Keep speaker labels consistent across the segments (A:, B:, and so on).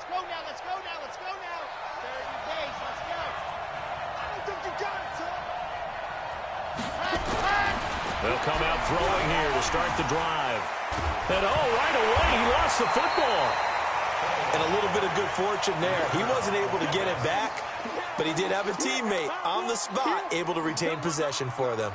A: go now, let's go now, let's go now. 30 days, let's go. I don't think you got it, son.
B: They'll come out throwing here to start the drive. And right away, he lost the football.
C: And a little bit of good fortune there. He wasn't able to get it back, but he did have a teammate on the spot able to retain possession for them.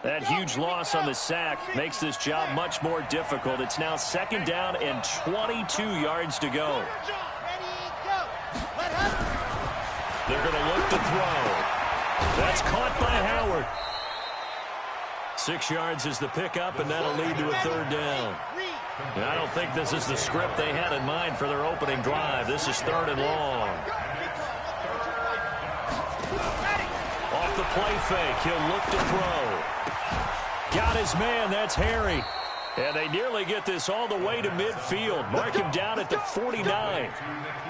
B: That huge loss on the sack makes this job much more difficult. It's now 2nd down and 22 yards to go. They're going to look to throw. That's caught by Howard. 6 yards is the pickup, and that'll lead to a 3rd down. And I don't think this is the script they had in mind for their opening drive. This is 3rd and long. Off the play fake, he'll look to throw. Got his man, that's Harry. And they nearly get this all the way to midfield. Mark him down at the 49.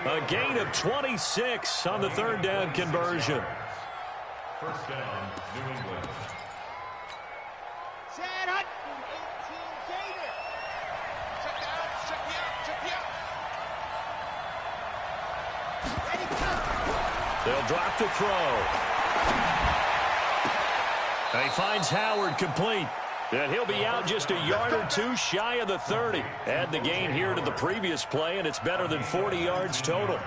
B: A gain of 26 on the 3rd down conversion.
D: 1st down, New England.
A: Set up. 18 Gator. Check it out, check me out, check me out. Ready, go.
B: They'll drop to throw. And he finds Howard complete. And he'll be out just a yard or two shy of the 30. Add the gain here to the previous play, and it's better than 40 yards total.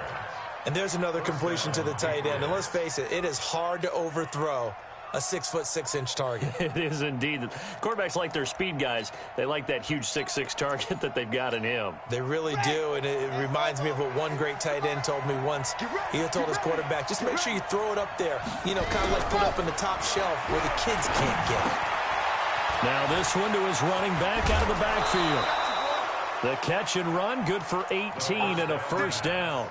C: And there's another completion to the tight end. And let's face it, it is hard to overthrow a 6'6" target.
B: It is indeed. Quarterbacks like their speed guys. They like that huge 6'6" target that they've got in him.
C: They really do, and it reminds me of what one great tight end told me once. He had told his quarterback, just make sure you throw it up there. You know, kind of like put up in the top shelf where the kids can't get it.
B: Now this one to his running back out of the backfield. The catch and run, good for 18 and a 1st down.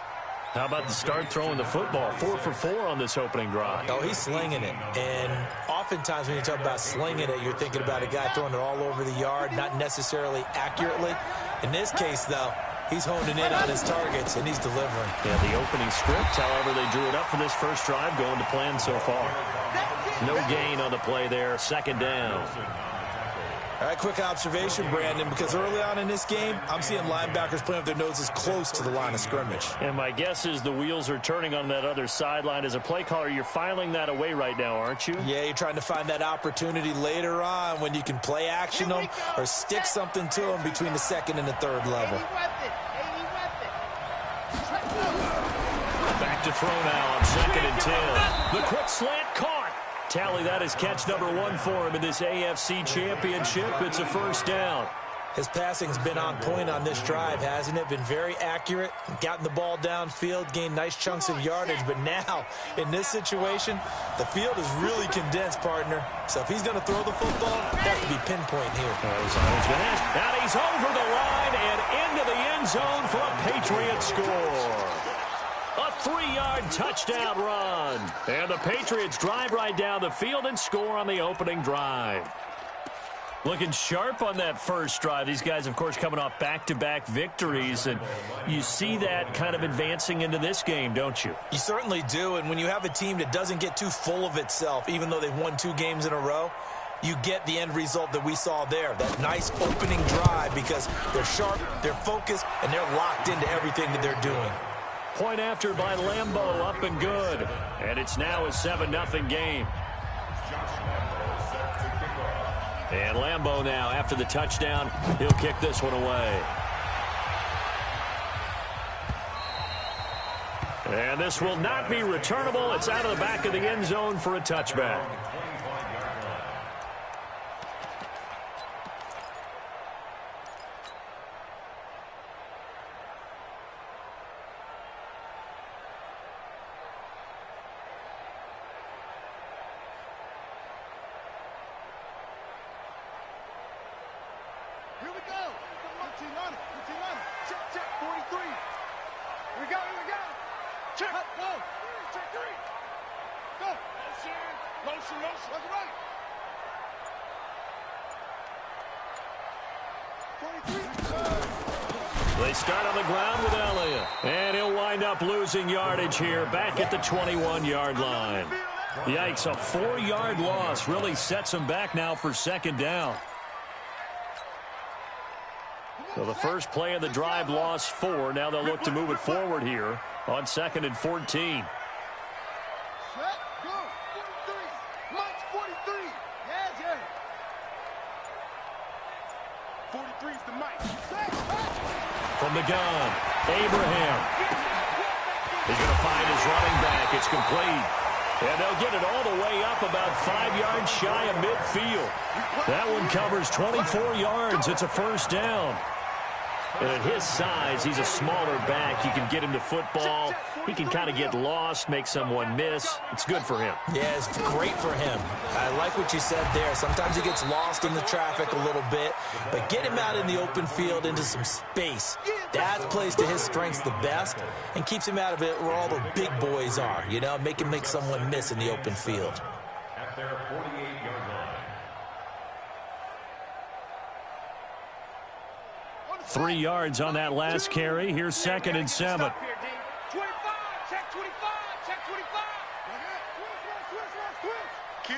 B: How about the start throwing the football? 4 for 4 on this opening drive.
C: Oh, he's slinging it. And oftentimes when you talk about slinging it, you're thinking about a guy throwing it all over the yard, not necessarily accurately. In this case, though, he's honing in on his targets, and he's delivering.
B: Yeah, the opening script, however, they drew it up for this first drive, going to plan so far. No gain on the play there, 2nd down.
C: All right, quick observation, Brandon, because early on in this game, I'm seeing linebackers playing with their noses close to the line of scrimmage.
B: And my guess is the wheels are turning on that other sideline. As a play caller, you're filing that away right now, aren't you?
C: Yeah, you're trying to find that opportunity later on when you can play action them or stick something to them between the 2nd and the 3rd level.
B: Back to throw now on 2nd and 10. The quick slant caught. Tally, that is catch number 1 for him in this AFC Championship. It's a 1st down.
C: His passing's been on point on this drive, hasn't it? Been very accurate, gotten the ball downfield, gained nice chunks of yardage. But now, in this situation, the field is really condensed, partner. So if he's going to throw the football, that could be pinpoint here.
B: Now he's over the line and into the end zone for a Patriot score. A 3-yard touchdown run. And the Patriots drive right down the field and score on the opening drive. Looking sharp on that first drive. These guys, of course, coming off back-to-back victories. And you see that kind of advancing into this game, don't you?
C: You certainly do. And when you have a team that doesn't get too full of itself, even though they've won 2 games in a row, you get the end result that we saw there. That nice opening drive because they're sharp, they're focused, and they're locked into everything that they're doing.
B: Point after by Lambeau, up and good. And it's now a 7-0 game. And Lambeau now, after the touchdown, he'll kick this one away. And this will not be returnable. It's out of the back of the end zone for a touchback.
A: Here we go. 15 on it. 15 on it. Check, check. 43. Here we go. Here we go. Check. Go. Check 3. Go. Motion. Motion. Motion. Left and right. 23.
B: They start on the ground with Elliott. And he'll wind up losing yardage here back at the 21-yard line. Yikes, a 4-yard loss really sets them back now for second down. So the first play of the drive lost 4. Now they'll look to move it forward here on 2nd and 14.
A: Set, go. 43. Mike's 43. Yeah. 43's the Mike.
B: From the gun, Abraham. He's going to find his running back. It's complete. And they'll get it all the way up about 5 yards shy of midfield. That one covers 24 yards. It's a first down. And at his size, he's a smaller back. You can get him to football. He can kind of get lost, make someone miss. It's good for him.
C: Yeah, it's great for him. I like what you said there. Sometimes he gets lost in the traffic a little bit, but get him out in the open field into some space. That plays to his strengths the best and keeps him out of it where all the big boys are. You know, make him make someone miss in the open field.
D: At their 48-yard line.
B: 3 yards on that last carry. Here's 2nd and 7.
A: 25, check 25, check 25. Kill.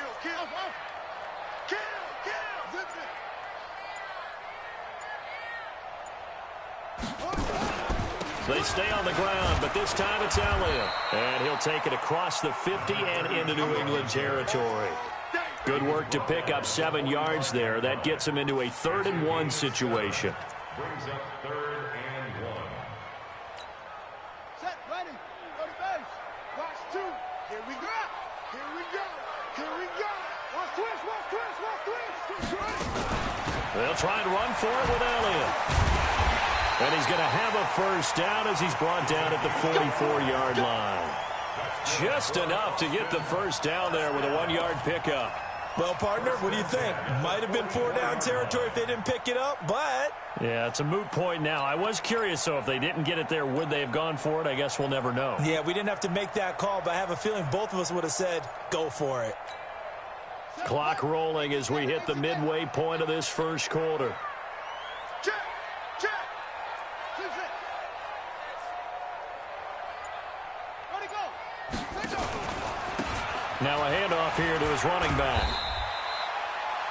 B: They stay on the ground, but this time it's Elliott. And he'll take it across the 50 and into New England territory. Good work to pick up 7 yards there. That gets him into a 3rd and 1 situation.
D: Brings up 3rd and 1.
A: Set, ready. Go to base. Watch 2. Here we go. Watch twist.
B: They'll try and run for it with Elliott. And he's going to have a first down as he's brought down at the 44-yard line. Just enough to get the first down there with a 1-yard pickup.
C: Well, partner, what do you think? Might have been 4-down territory if they didn't pick it up, but...
B: Yeah, it's a moot point now. I was curious, though, if they didn't get it there, would they have gone for it? I guess we'll never know.
C: Yeah, we didn't have to make that call, but I have a feeling both of us would have said, go for it.
B: Clock rolling as we hit the midway point of this first quarter.
A: Check. Ready, go.
B: Now a handoff here to his running back.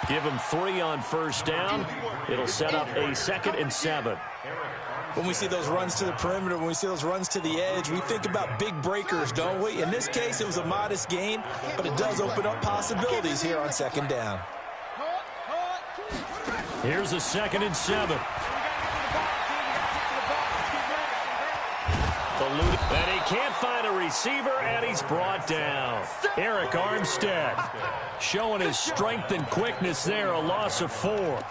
B: Give him 3 on first down. It'll set up a 2nd and 7.
C: When we see those runs to the perimeter, when we see those runs to the edge, we think about big breakers, don't we? In this case, it was a modest gain, but it does open up possibilities here on 2nd down.
B: Here's a 2nd and 7. And he can't find a receiver, and he's brought down. Eric Armstead showing his strength and quickness there, a loss of 4.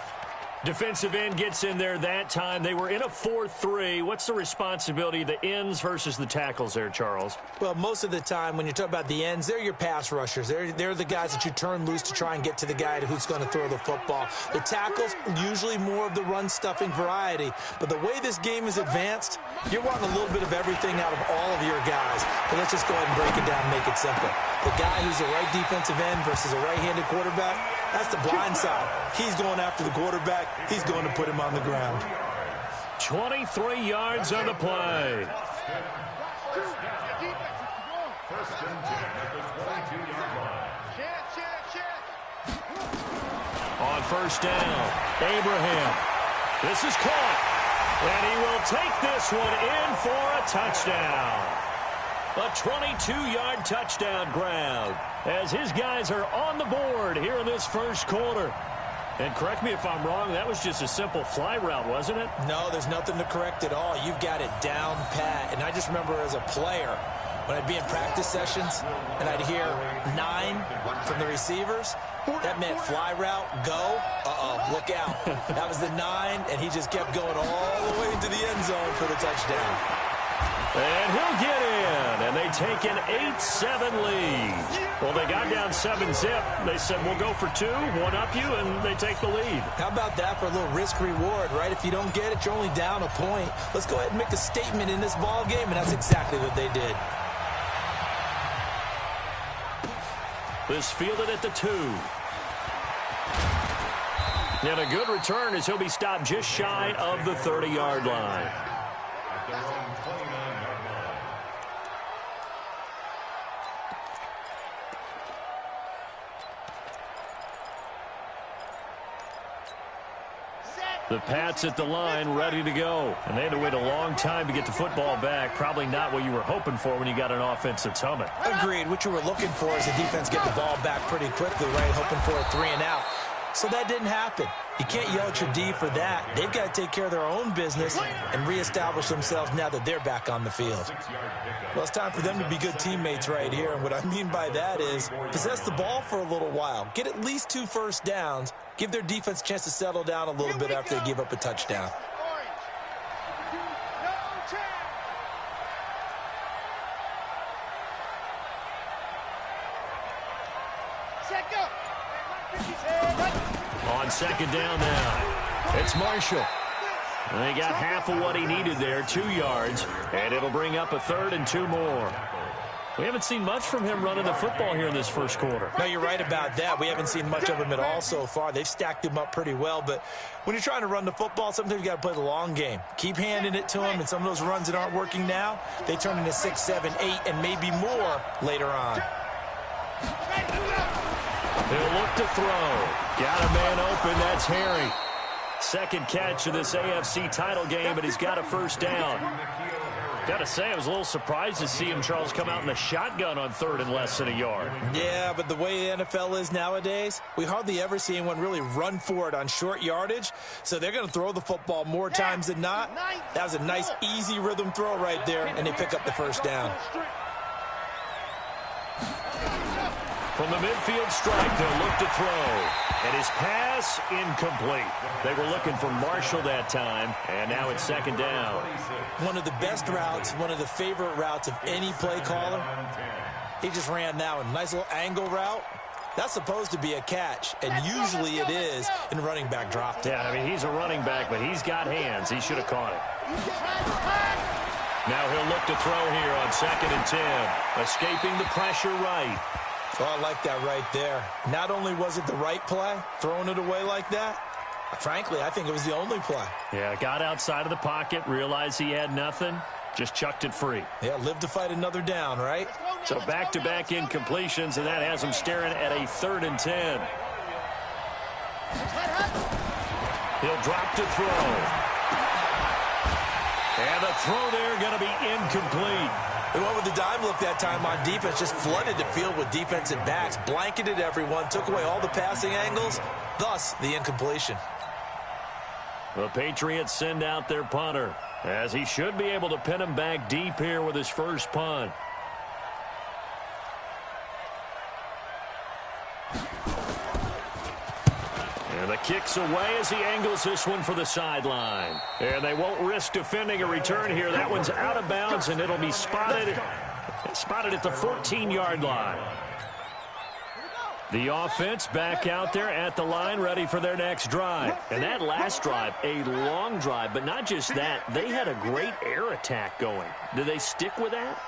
B: Defensive end gets in there that time. They were in a 4-3. What's the responsibility of the ends versus the tackles there, Charles?
C: Well, most of the time when you talk about the ends, they're your pass rushers. They're the guys that you turn loose to try and get to the guy who's going to throw the football. The tackles, usually more of the run-stuffing variety. But the way this game is advanced, you're wanting a little bit of everything out of all of your guys. But let's just go ahead and break it down and make it simple. The guy who's a right defensive end versus a right-handed quarterback, that's the blind side. He's going after the quarterback. He's going to put him on the ground.
B: 23 yards on the play.
D: First and 10 at the 22-yard line.
B: On first down, Abraham. This is caught. And he will take this one in for a touchdown. A 22-yard touchdown grab as his guys are on the board here in this first quarter. And correct me if I'm wrong, that was just a simple fly route, wasn't it?
C: No, there's nothing to correct at all. You've got it down pat. And I just remember as a player, when I'd be in practice sessions and I'd hear 9 from the receivers, that meant fly route, go, look out. That was the 9, and he just kept going all the way into the end zone for the touchdown.
B: And he'll get in, and they take an 8-7 lead. Well, they got down 7-zip. They said, we'll go for 2, one-up you, and they take the lead.
C: How about that for a little risk-reward, right? If you don't get it, you're only down a point. Let's go ahead and make a statement in this ball game, and that's exactly what they did.
B: This fielded at the 2. And a good return as he'll be stopped just shy of the 30-yard line.
D: At their own 29-yard line.
B: The Pats at the line, ready to go. And they had to wait a long time to get the football back. Probably not what you were hoping for when you got an offense that's humming.
C: Agreed. What you were looking for is the defense getting the ball back pretty quickly, right? Hoping for a 3 and out. So that didn't happen. You can't yell at your D for that. They've got to take care of their own business and reestablish themselves now that they're back on the field. Well, it's time for them to be good teammates right here. And what I mean by that is possess the ball for a little while. Get at least 2 first downs. Give their defense a chance to settle down a little bit after they give up a touchdown.
B: On second down now, it's Marshall. And he got half of what he needed there, 2 yards, and it'll bring up a 3rd and 2 more. We haven't seen much from him running the football here in this first quarter.
C: No, you're right about that. We haven't seen much of him at all so far. They've stacked him up pretty well, but when you're trying to run the football, sometimes you got to play the long game. Keep handing it to him, and some of those runs that aren't working now, they turn into 6, 7, 8, and maybe more later on.
B: He'll look to throw. Got a man open. That's Harry. Second catch of this AFC title game, and he's got a first down. Got to say, I was a little surprised to see him, Charles, come out in the shotgun on 3rd and less than a yard.
C: Yeah, but the way the NFL is nowadays, we hardly ever see anyone really run for it on short yardage. So they're going to throw the football more times than not. That was a nice, easy rhythm throw right there, and they pick up the first down.
B: From the midfield stripe, they'll look to throw. And his pass, incomplete. They were looking for Marshall that time, and now it's second down.
C: One of the best routes, one of the favorite routes of any play caller. He just ran that one. Nice little angle route. That's supposed to be a catch, and usually it is, and running back dropped it.
B: Yeah, I mean, he's a running back, but he's got hands. He should have caught it. Now he'll look to throw here on 2nd and 10. Escaping the pressure right.
C: Oh, I like that right there. Not only was it the right play, throwing it away like that, frankly, I think it was the only play.
B: Yeah, got outside of the pocket, realized he had nothing, just chucked it free.
C: Yeah, live to fight another down, right?
B: So back-to-back incompletions, and that has him staring at a 3rd and 10. He'll drop to throw. And the throw there going to be incomplete.
C: They went with the dime look that time on defense, just flooded the field with defensive backs, blanketed everyone, took away all the passing angles, thus the incompletion.
B: The Patriots send out their punter, as he should be able to pin him back deep here with his first punt. And the kick's away as he angles this one for the sideline. And they won't risk defending a return here. That one's out of bounds, and it'll be spotted at the 14-yard line. The offense back out there at the line, ready for their next drive. And that last drive, a long drive, but not just that. They had a great air attack going. Do they stick with that?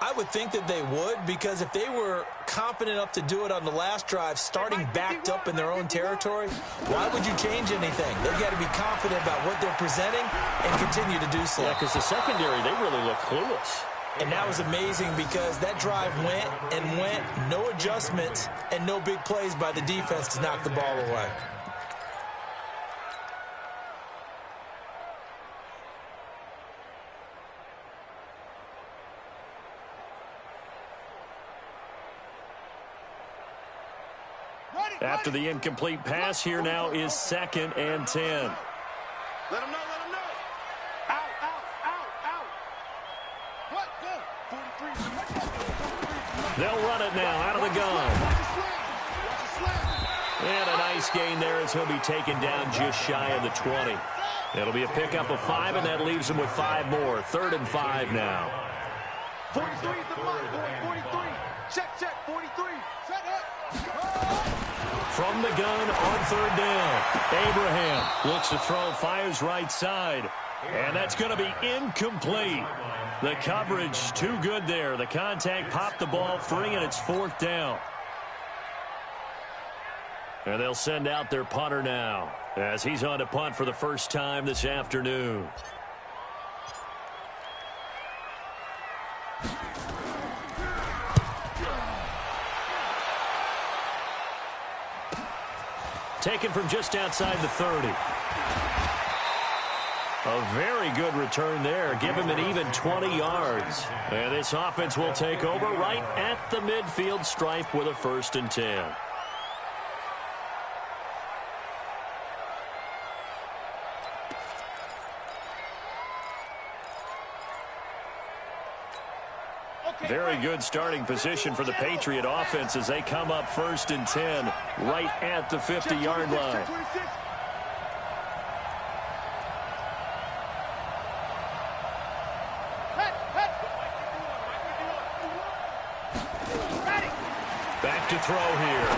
C: I would think that they would, because if they were confident enough to do it on the last drive, starting backed up in their own territory, why would you change anything? They've got to be confident about what they're presenting and continue to do so.
B: Yeah, because the secondary, they really look clueless.
C: And that was amazing because that drive went and went, no adjustments and no big plays by the defense to knock the ball away.
B: After the incomplete pass, here now is 2nd and 10.
A: Let him know, let him know. Out, out, out, out. What? Go. 43.
B: They'll run it now out of the gun. And a nice gain there as he'll be taken down just shy of the 20. It'll be a pickup of 5, and that leaves him with 5 more. 3rd and 5 now.
A: 43 is the mark, boy. 43. Check, 43. Set up.
B: From the gun on 3rd down. Abraham looks to throw, fires right side. And that's going to be incomplete. The coverage too good there. The contact popped the ball free, and it's 4th down. And they'll send out their punter now, as he's on to punt for the first time this afternoon. Taken from just outside the 30. A very good return there. Give him an even 20 yards. And this offense will take over right at the midfield stripe with a 1st and 10. Very good starting position for the Patriot offense as they come up 1st and 10 right at the 50-yard line. Back to throw here.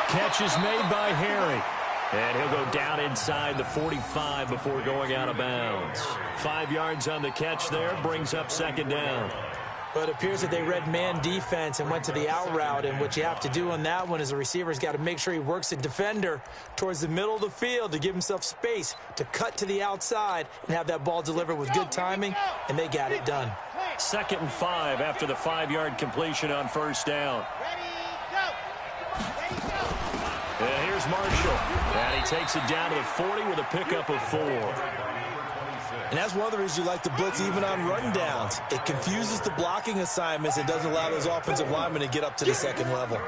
B: Catch is made by Harry. And he'll go down inside the 45 before going out of bounds. 5 yards on the catch there, brings up 2nd down.
C: But it appears that they read man defense and went to the out route, and what you have to do on that one is the receiver's got to make sure he works the defender towards the middle of the field to give himself space to cut to the outside and have that ball delivered with good timing, and they got it done.
B: 2nd and 5 after the 5-yard completion on 1st down. And here's Marshall. And he takes it down to the 40 with a pickup of 4.
C: And that's one of the reasons you like to blitz even on run downs. It confuses the blocking assignments and doesn't allow those offensive linemen to get up to the 2nd level.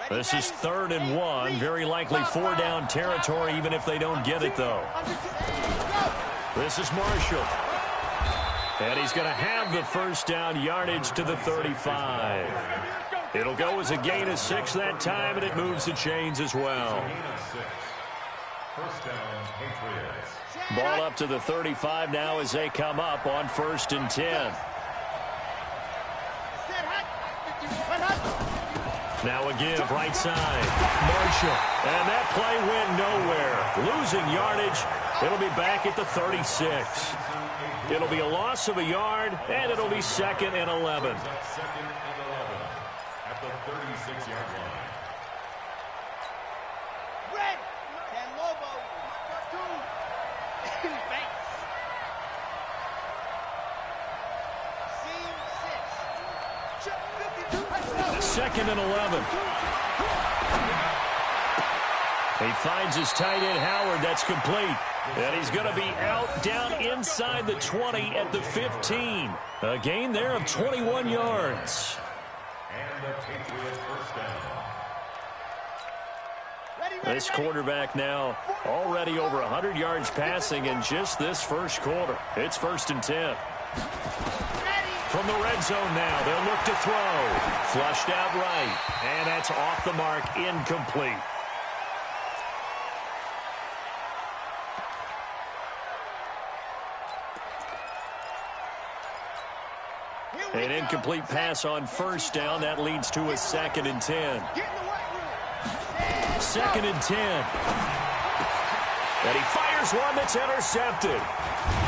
B: This is 3rd and 1. Very likely 4-down territory even if they don't get it, though. This is Marshall. And he's going to have the 1st down yardage to the 35. It'll go as a gain of 6 that time, and it moves the chains as well.
D: 1st down, Patriots.
B: Ball up to the 35 now as they come up on 1st and 10. Now a give, right side. Marshall. And that play went nowhere. Losing yardage. It'll be back at the 36. It'll be a loss of a yard, and it'll be 2nd and 11.
D: 2nd and 11 at the 36-yard line.
A: Red. Ten Lobo. 2. Banks. 6.
B: 2nd and 11. He finds his tight end, Howard. That's complete. And he's going to be out down inside the 20 at the 15. A gain there of 21 yards.
D: And the Patriots 1st down.
B: This quarterback now already over 100 yards passing in just this 1st quarter. It's 1st and 10. From the red zone now, they'll look to throw. Flushed out right. And that's off the mark, incomplete. An incomplete pass on 1st down. That leads to a 2nd and 10. 2nd and 10. And he fires one that's intercepted.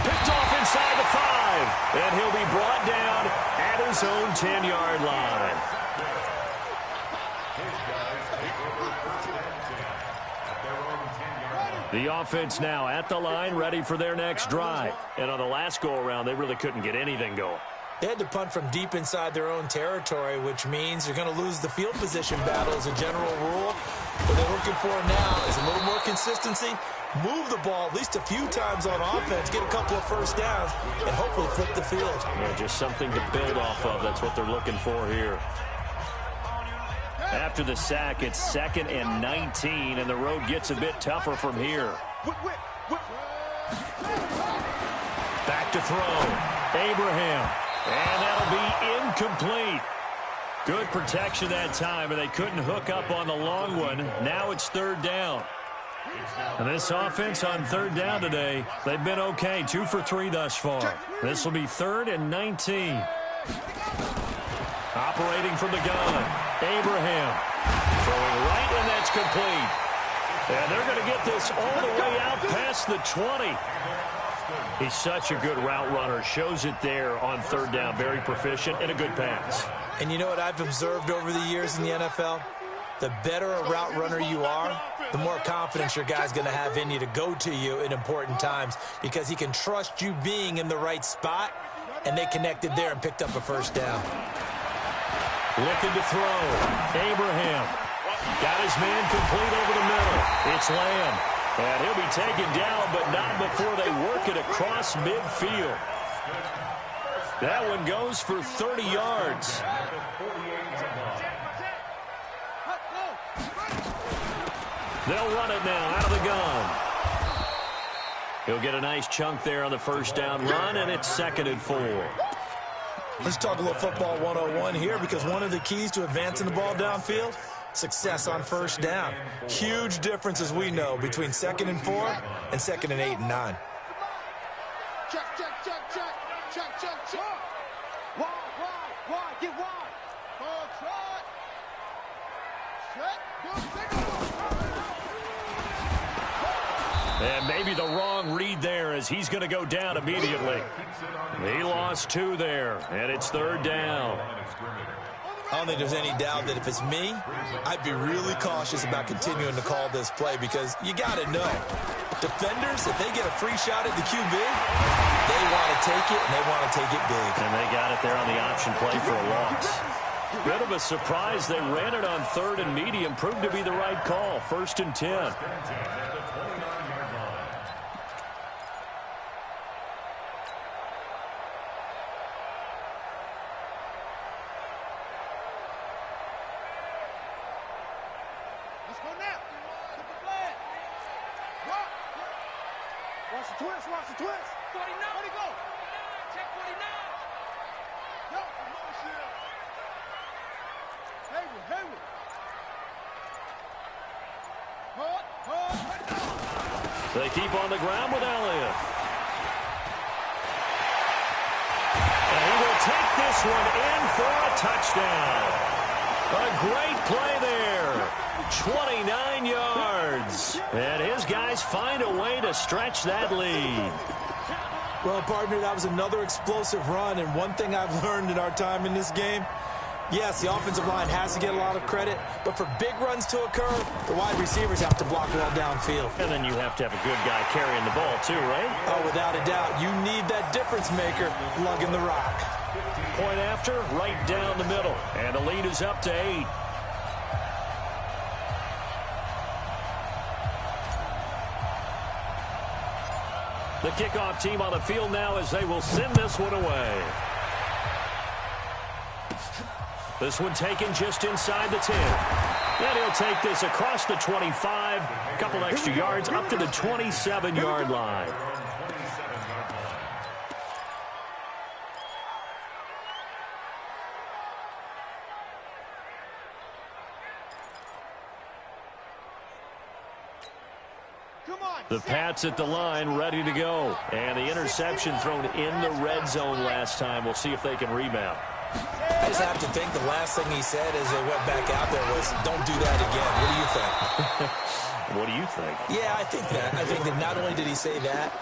B: Picked off inside the 5. And he'll be brought down at his own 10-yard line. The offense now at the line, ready for their next drive. And on the last go-around, they really couldn't get anything going.
C: They had to punt from deep inside their own territory, which means you're going to lose the field position battle as a general rule. What they're looking for now is a little more consistency, move the ball at least a few times on offense, get a couple of 1st downs, and hopefully flip the field.
B: Yeah, just something to build off of. That's what they're looking for here. After the sack, it's 2nd and 19, and the road gets a bit tougher from here. Back to throw. Abraham. And that'll be incomplete. Good protection that time, and they couldn't hook up on the long one. Now it's 3rd down. And this offense on 3rd down today, they've been okay. 2 for 3 thus far. This will be 3rd and 19. Operating from the gun. Abraham. Throwing right, and that's complete. And they're going to get this all the way out past the 20. He's such a good route runner. Shows it there on 3rd down. Very proficient and a good pass.
C: And you know what I've observed over the years in the NFL? The better a route runner you are, the more confidence your guy's going to have in you to go to you in important times because he can trust you being in the right spot, and they connected there and picked up a 1st down.
B: Looking to throw. Abraham got his man complete over the middle. It's Lamb. And he'll be taken down, but not before they work it across midfield. That one goes for 30 yards. They'll run it now out of the gun. He'll get a nice chunk there on the first down run, and it's 2nd and 4.
C: Let's talk a little football 101 here, because one of the keys to advancing the ball downfield, success on first down. Huge difference, as we know, between 2nd and 4 and 2nd and 8 and 9.
A: Check, check, check, check. Check, check, check. Wide, get wide. Try. Check,
B: and maybe the wrong read there, as he's going to go down immediately. He lost 2 there, and it's 3rd down.
C: I don't think there's any doubt that if it's me, I'd be really cautious about continuing to call this play, because you got to know, defenders, if they get a free shot at the QB, they want to take it, and they want to take it big.
B: And they got it there on the option play for a loss. Bit of a surprise. They ran it on 3rd and medium. Proved to be the right call. 1st and 10.
A: Watch the twist. 49. Where'd he go? Check 49. Yo, motion. Hayward.
B: They keep on the ground with Elliott. And he will take this one in for a touchdown. A great play there. 29 yards. And his guys find a way to stretch that lead.
C: Well, partner, that was another explosive run, and one thing I've learned in our time in this game, yes, the offensive line has to get a lot of credit, but for big runs to occur, the wide receivers have to block well downfield.
B: And then you have to have a good guy carrying the ball too, right?
C: Oh, without a doubt. You need that difference maker lugging the rock.
B: Point after, right down the middle. And the lead is up to 8. The kickoff team on the field now, as they will send this one away. This one taken just inside the 10. And he'll take this across the 25. A couple extra yards up to the 27-yard line. The Pats at the line, ready to go. And the interception thrown in the red zone last time. We'll see if they can rebound.
C: I just have to think the last thing he said as they went back out there was, don't do that again. What do you think?
B: What do you think?
C: Yeah, I think that. I think that not only did he say that,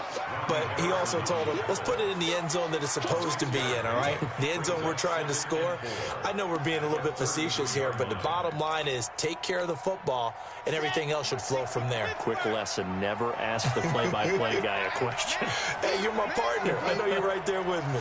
C: but he also told him, let's put it in the end zone that it's supposed to be in, all right? The end zone we're trying to score. I know we're being a little bit facetious here, but the bottom line is take care of the football, and everything else should flow from there.
B: Quick lesson, never ask the play-by-play guy a question.
C: Hey, you're my partner. I know you're right there with me.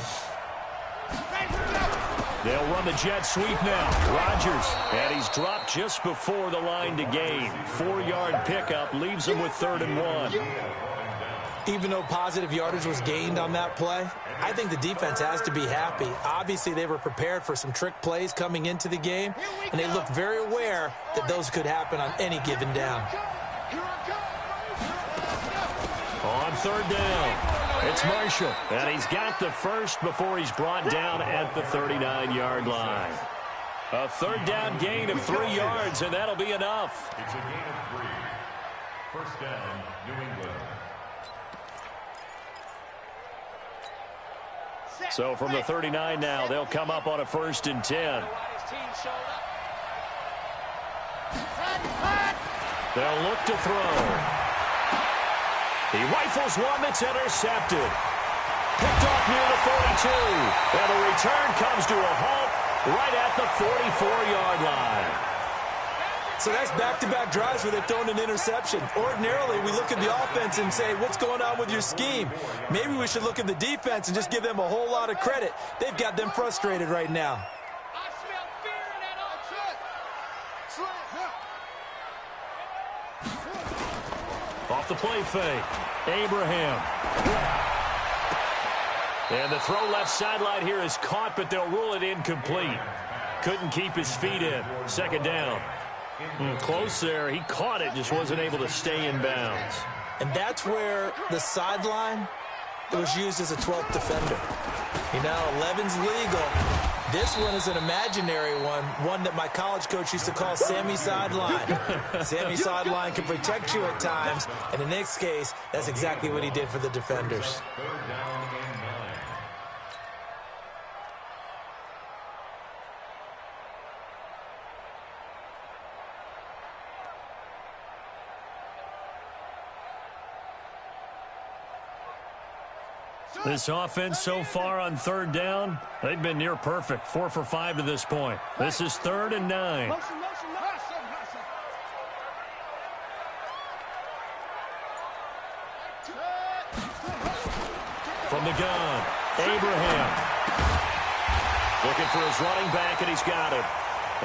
B: They'll run the jet sweep now. Rodgers, and he's dropped just before the line to gain. 4-yard pickup leaves him with 3rd and 1.
C: Even though positive yardage was gained on that play, I think the defense has to be happy. Obviously, they were prepared for some trick plays coming into the game, and they looked very aware that those could happen on any given down.
B: On 3rd down. It's Marshall, and he's got the first before he's brought down at the 39-yard line. A 3rd down gain of 3 yards, and that'll be enough.
D: It's a gain of 3. First down, New England.
B: So from the 39 now, they'll come up on a 1st and 10. They'll look to throw. He rifles one that's intercepted. Picked off near the 42. And the return comes to a halt right at the 44-yard line.
C: So that's back-to-back drives where they've thrown an interception. Ordinarily, we look at the offense and say, what's going on with your scheme? Maybe we should look at the defense and just give them a whole lot of credit. They've got them frustrated right now.
B: Off the play fake. Abraham. And the throw left sideline here is caught, but they'll rule it incomplete. Couldn't keep his feet in. Second down. Close there. He caught it, just wasn't able to stay in bounds.
C: And that's where the sideline, it was used as a 12th defender. You know, 11's legal. This one is an imaginary one that my college coach used to call Sammy Sideline. Sammy Sideline can protect you at times, and in this case, that's exactly what he did for the defenders.
B: This offense so far on third down, they've been near perfect. 4 for 5 to this point. This is 3rd and 9. From the gun, Abraham. Looking for his running back, and he's got him.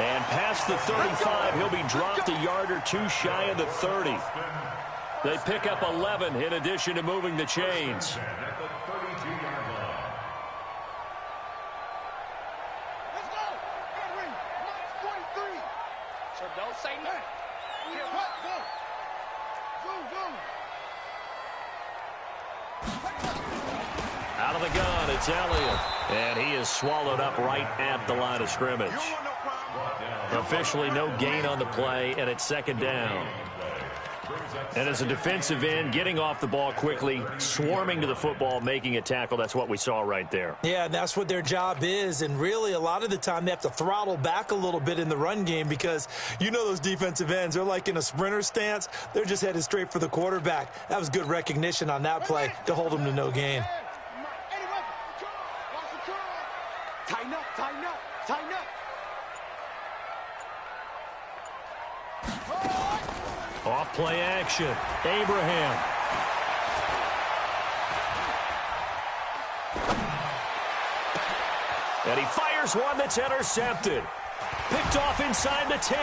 B: And past the 35, he'll be dropped a yard or two shy of the 30. They pick up 11 in addition to moving the chains. Out of the gun, it's Elliott. And he is swallowed up right at the line of scrimmage. Officially no gain on the play, and it's second down. And as a defensive end, getting off the ball quickly, swarming to the football, making a tackle, that's what we saw right there.
C: Yeah, that's what their job is. And really, a lot of the time, they have to throttle back a little bit in the run game because you know those defensive ends, they're like in a sprinter stance. They're just headed straight for the quarterback. That was good recognition on that play to hold them to no gain.
A: Tighten up, tighten up, tighten up.
B: Off play action. Abraham. And he fires one that's intercepted. Picked off inside the 10.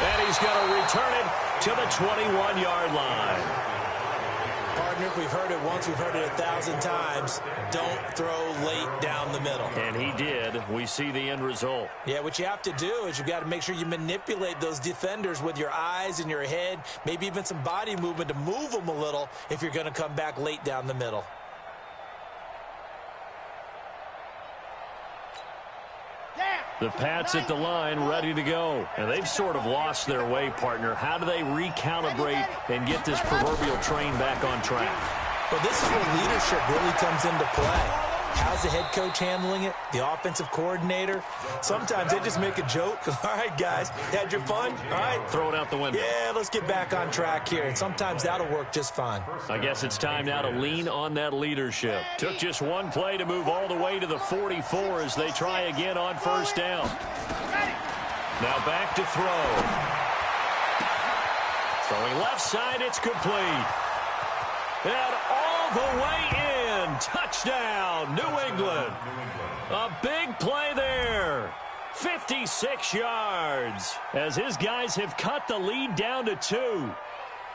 B: And he's going to return it to the 21-yard line.
C: Partner, if we've heard it once, we've heard it 1,000 times. Don't throw late down the middle.
B: And he did. We see the end result.
C: Yeah, what you have to do is you've got to make sure you manipulate those defenders with your eyes and your head, maybe even some body movement to move them a little if you're going to come back late down the middle.
B: The Pats at the line, ready to go. And they've sort of lost their way, partner. How do they recalibrate and get this proverbial train back on track?
C: Well, this is where leadership really comes into play. How's the head coach handling it? The offensive coordinator? Sometimes they just make a joke. All right, guys, had your fun? All right.
B: Throw it out the window.
C: Yeah, let's get back on track here. And sometimes that'll work just fine.
B: I guess it's time now to lean on that leadership. Took just one play to move all the way to the 44 as they try again on first down. Now back to throw. Throwing left side, it's complete. And all the way in. Touchdown, New England. A big play there. 56 yards as his guys have cut the lead down to 2.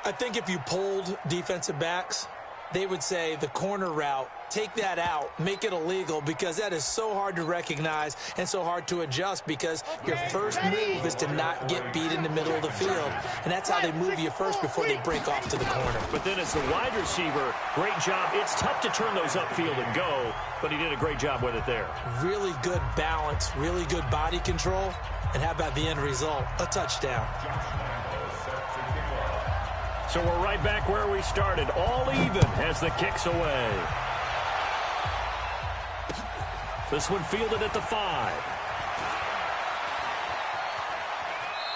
C: I think if you polled defensive backs, they would say the corner route, take that out, make it illegal, because that is so hard to recognize and so hard to adjust because your first move is to not get beat in the middle of the field. And that's how they move you first before they break off to the corner.
B: But then as the wide receiver, great job. It's tough to turn those upfield and go, but he did a great job with it there.
C: Really good balance, really good body control. And how about the end result? A touchdown.
B: So we're right back where we started, all even as the kick's away. This one fielded at the 5.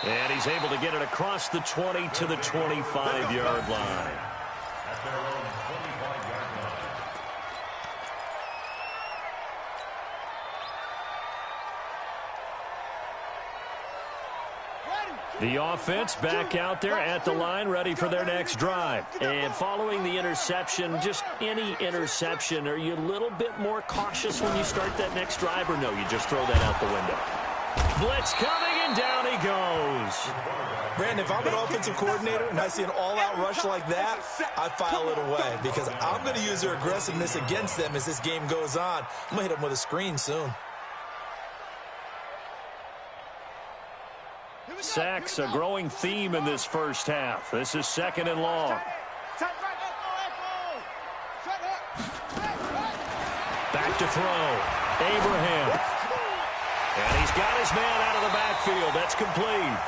B: And he's able to get it across the 20 to the 25-yard line. The offense back out there at the line, ready for their next drive. And following the interception, just any interception, are you a little bit more cautious when you start that next drive, or no, you just throw that out the window? Blitz coming, and down he goes.
C: Brandon, if I'm an offensive coordinator and I see an all-out rush like that, I file it away because I'm going to use their aggressiveness against them as this game goes on. I'm going to hit them with a screen soon.
B: Sacks, a growing theme in this first half. This is 2nd and long. Back to throw. Abraham. And he's got his man out of the backfield. That's complete.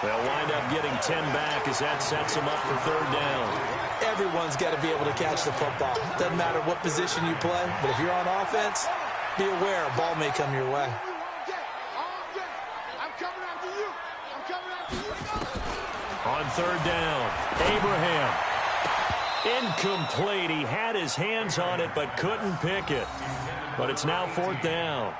B: They'll wind up getting 10 back as that sets them up for 3rd down.
C: Everyone's got to be able to catch the football. Doesn't matter what position you play, but if you're on offense, be aware a ball may come your way.
B: On 3rd down, Abraham. Incomplete. He had his hands on it but couldn't pick it. But it's now 4th down.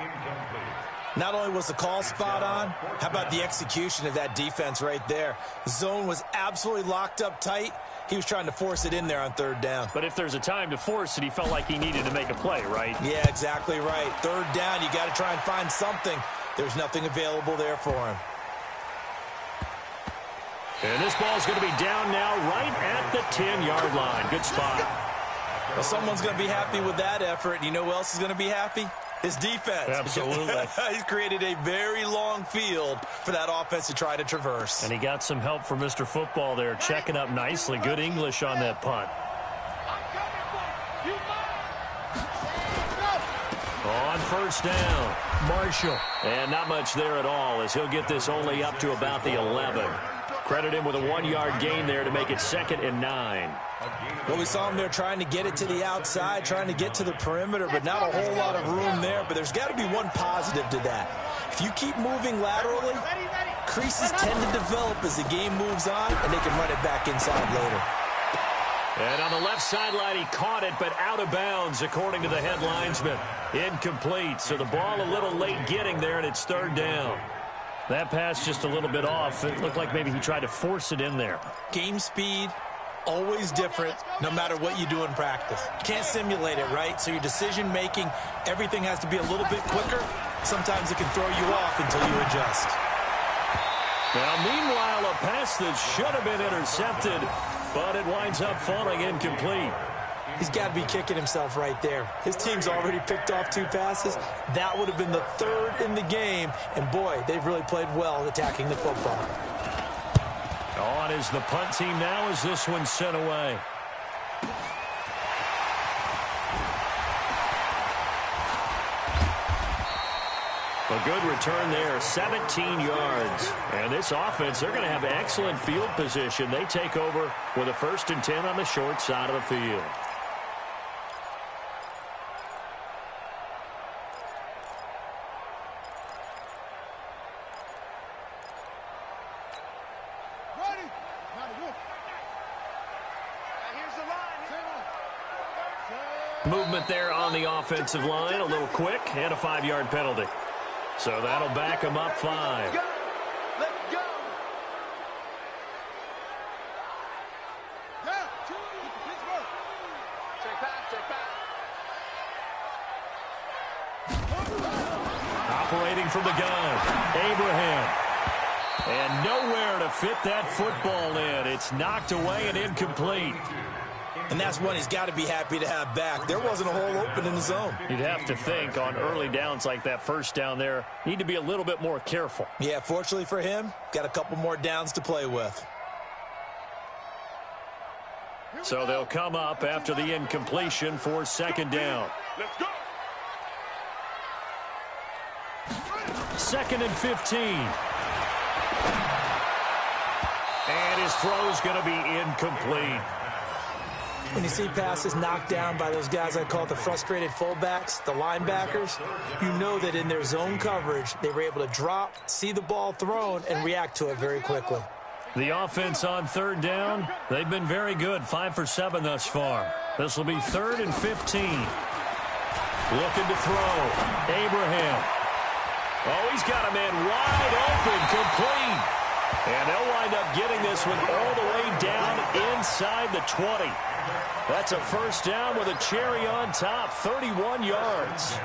C: Not only was the call spot on, how about the execution of that defense right there? The zone was absolutely locked up tight. He was trying to force it in there on 3rd down.
B: But if there's a time to force it, he felt like he needed to make a play, right?
C: Yeah, exactly right. 3rd down, you got to try and find something. There's nothing available there for him.
B: And this ball's going to be down now right at the 10-yard line. Good spot.
C: Well, someone's going to be happy with that effort. You know who else is going to be happy? His defense.
B: Absolutely.
C: He's created a very long field for that offense to try to traverse.
B: And he got some help from Mr. Football there, checking up nicely. Good English on that punt. On 1st down, Marshall. And not much there at all as he'll get this only up to about the 11. Credit him with a 1-yard gain there to make it 2nd and 9.
C: Well, we saw him there trying to get it to the outside, trying to get to the perimeter, but not a whole lot of room there. But there's got to be one positive to that. If you keep moving laterally, creases tend to develop as the game moves on, and they can run it back inside later.
B: And on the left sideline, he caught it, but out of bounds, according to the head linesman. Incomplete, so the ball a little late getting there, and it's 3rd down. That pass just a little bit off. It looked like maybe he tried to force it in there.
C: Game speed, always different, no matter what you do in practice. You can't simulate it, right? So your decision-making, everything has to be a little bit quicker. Sometimes it can throw you off until you adjust.
B: Now, meanwhile, a pass that should have been intercepted, but it winds up falling incomplete.
C: He's got to be kicking himself right there. His team's already picked off 2 passes. That would have been the 3rd in the game. And, boy, they've really played well attacking the football.
B: On is the punt team now as this one's sent away. A good return there, 17 yards. And this offense, they're going to have excellent field position. They take over with a 1st and 10 on the short side of the field. Movement there on the offensive line, a little quick, and a 5-yard penalty. So that'll back him up 5.
A: Let's go. Yeah, Pittsburgh. Check back.
B: Operating from the gun, Abraham. And nowhere to fit that football in. It's knocked away and incomplete.
C: And that's one he's got to be happy to have back. There wasn't a hole open in the zone.
B: You'd have to think on early downs like that 1st down there, need to be a little bit more careful.
C: Yeah, fortunately for him, got a couple more downs to play with.
B: So they'll come up after the incompletion for 2nd down.
A: Let's go.
B: 2nd and 15. And his throw's going to be incomplete.
C: When you see passes knocked down by those guys I call the frustrated fullbacks, the linebackers, you know that in their zone coverage, they were able to drop, see the ball thrown, and react to it very quickly.
B: The offense on 3rd down, they've been very good, 5 for 7 thus far. This will be 3rd and 15. Looking to throw, Abraham. Oh, he's got a man wide open, complete. And they'll wind up getting this one all the way down inside the 20. That's a 1st down with a cherry on top, 31 yards.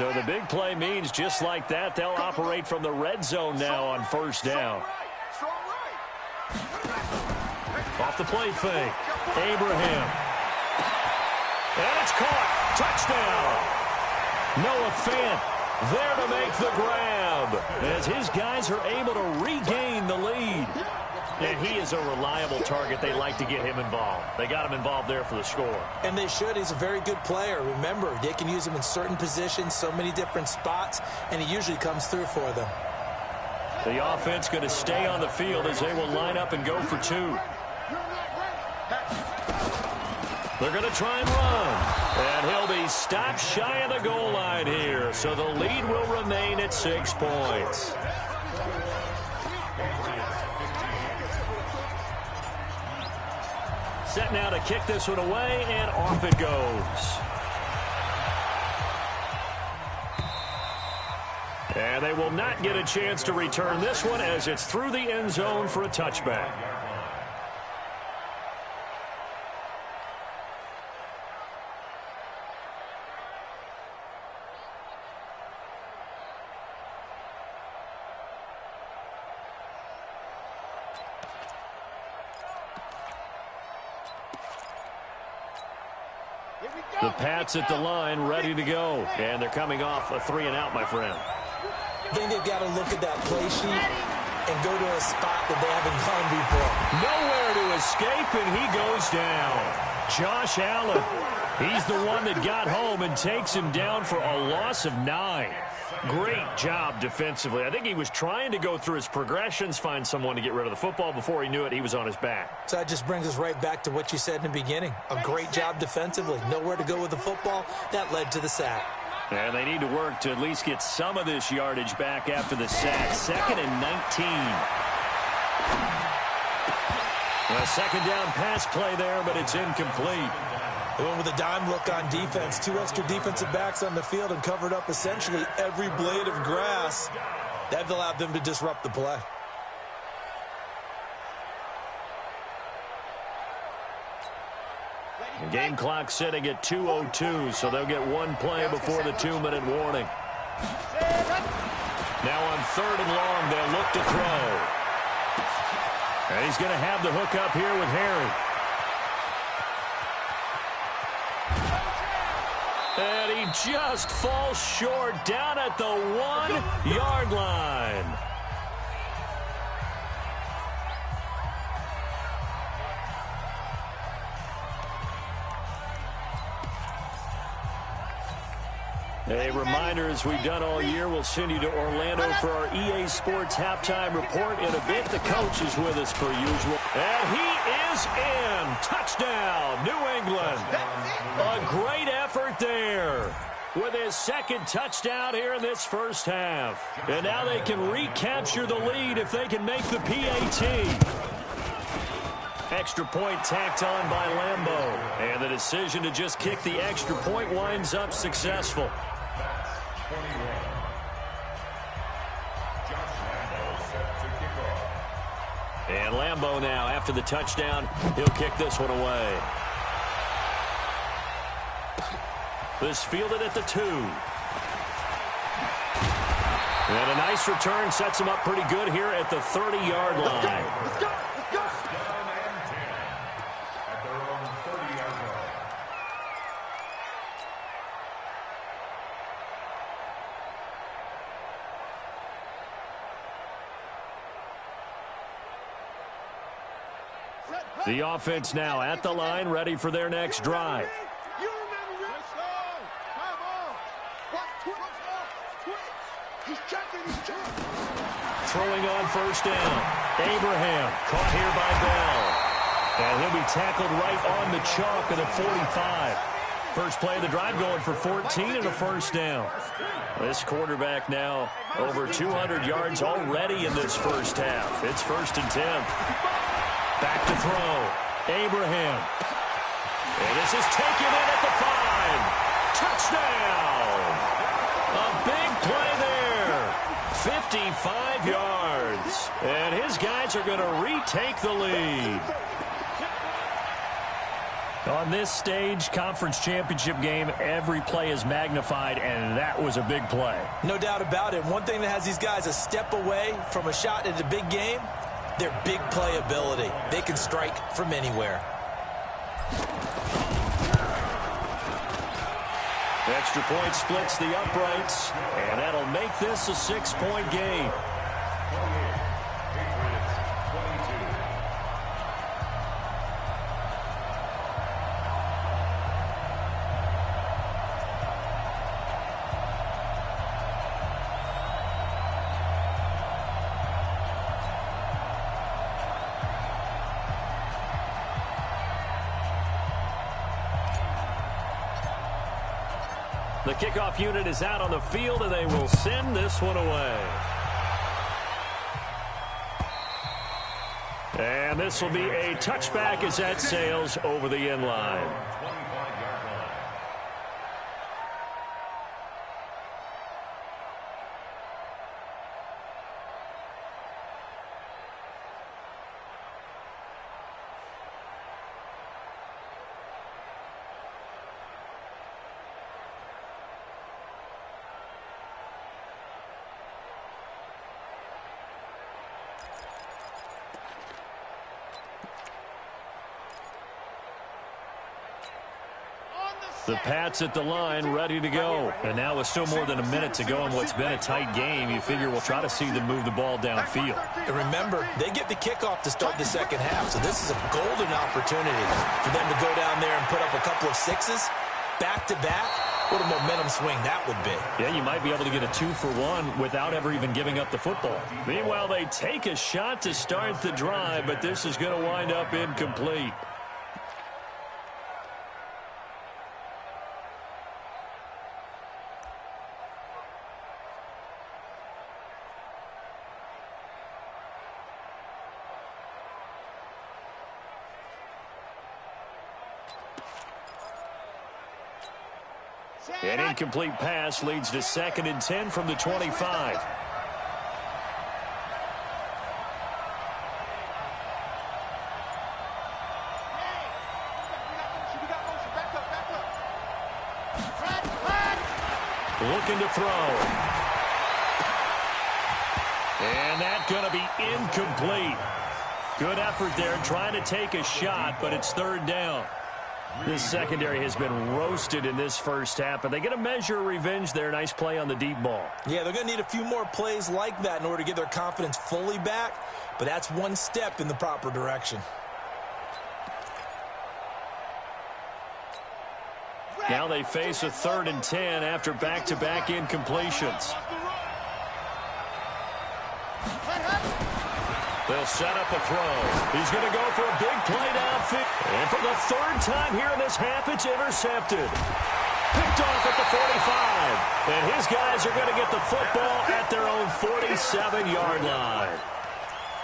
B: So the big play means just like that, they'll operate from the red zone now on first down. Off the play fake. Abraham. And it's caught. Touchdown. Noah Fant there to make the grab as his guys are able to regain the lead. And he is a reliable target. They like to get him involved. They got him involved there for the score.
C: And they should. He's a very good player. Remember, they can use him in certain positions, so many different spots, and he usually comes through for them.
B: The offense going to stay on the field as they will line up and go for two. They're going to try and run. And he'll be stopped shy of the goal line here. So the lead will remain at 6 points. Set now to kick this one away, and off it goes. And they will not get a chance to return this one as it's through the end zone for a touchback. The Pats at the line, ready to go. And they're coming off a 3-and-out, my friend.
C: I think they've got to look at that play sheet and go to a spot that they haven't gone before.
B: Nowhere to escape, and he goes down. Josh Allen, he's the one that got home and takes him down for a loss of 9. Great job defensively. I think he was trying to go through his progressions, find someone to get rid of the football. Before he knew it, he was on his back.
C: So that just brings us right back to what you said in the beginning. A great job defensively. Nowhere to go with the football. That led to the sack.
B: And they need to work to at least get some of this yardage back after the sack. 2nd and 19. A second down pass play there, but it's incomplete.
C: They went with a dime look on defense. 2 extra defensive backs on the field and covered up essentially every blade of grass. That allowed them to disrupt the play.
B: The game clock sitting at 2:02, so they'll get one play before the 2-minute warning. Now on 3rd and long, they'll look to throw. And he's going to have the hook up here with Harry. And he just falls short down at the 1-yard line. A reminder, as we've done all year, we'll send you to Orlando for our EA Sports halftime report. In a bit, the coach is with us per usual. And he is in. Touchdown, New England. A great effort there with his 2nd touchdown here in this first half. And now they can recapture the lead if they can make the PAT. Extra point tacked on by Lambeau. And the decision to just kick the extra point winds up successful. And Lambeau now, after the touchdown, he'll kick this one away. This fielded at the 2. And a nice return sets him up pretty good here at the 30-yard line.
A: Let's go.
B: The offense now at the line, ready for their next drive. Throwing on first down. Abraham caught here by Bell. And he'll be tackled right on the chalk of the 45. First play of the drive going for 14 and a first down. This quarterback now over 200 yards already in this first half. It's 1st and 10. Back to throw. Abraham. And this is taken in at the 5. Touchdown. A big play there. 55 yards. And his guys are going to retake the lead. On this stage, conference championship game, every play is magnified, and that was a big play.
C: No doubt about it. One thing that has these guys a step away from a shot in a big game, their big play ability. They can strike from anywhere.
B: Extra point splits the uprights, and that'll make this a 6-point game. The kickoff unit is out on the field, and they will send this one away. And this will be a touchback as that sails over the end line. The Pats at the line, ready to go. And now with still more than a minute to go in what's been a tight game, you figure we'll try to see them move the ball downfield.
C: And remember, they get the kickoff to start the second half, so this is a golden opportunity for them to go down there and put up a couple of sixes back-to-back. What a momentum swing that would be.
B: Yeah, you might be able to get a 2-for-1 without ever even giving up the football. Meanwhile, they take a shot to start the drive, but this is going to wind up incomplete. An incomplete pass leads to 2nd and 10 from the 25. Looking to throw. And that's going to be incomplete. Good effort there trying to take a shot, but it's 3rd down. This secondary has been roasted in this first half, but they get a measure of revenge there. Nice play on the deep ball.
C: Yeah, they're going to need a few more plays like that in order to get their confidence fully back, but that's one step in the proper direction.
B: Now they face a 3rd and 10 after back-to-back incompletions. They'll set up a throw. He's going to go for a big play downfield. And for the 3rd time here in this half, it's intercepted. Picked off at the 45. And his guys are going to get the football at their own 47-yard line.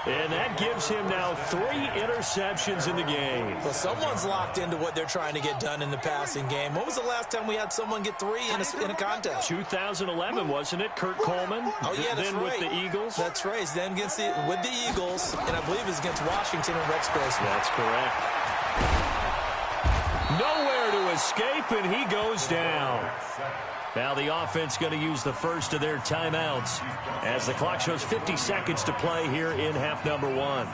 B: And that gives him now 3 interceptions in the game.
C: Well, someone's locked into what they're trying to get done in the passing game. When was the last time we had someone get 3 in a contest?
B: 2011, wasn't it? Kurt Coleman.
C: Oh, yeah, that's
B: then
C: right.
B: with the Eagles.
C: That's right. Then with the Eagles, and I believe it's against Washington and Rex Grossman.
B: That's correct. Nowhere to escape, and he goes down. Now the offense going to use the first of their timeouts as the clock shows 50 seconds to play here in half number 1.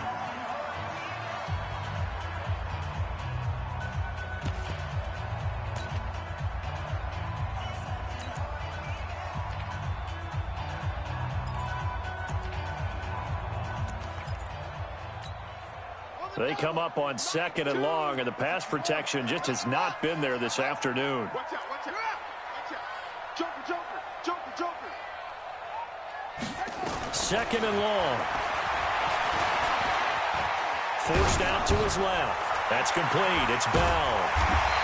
B: They come up on 2nd and long, and the pass protection just has not been there this afternoon.
A: Watch out, watch out. Joker, Joker, Joker, Joker.
B: 2nd and long. Forced out to his left. That's complete. It's Bell.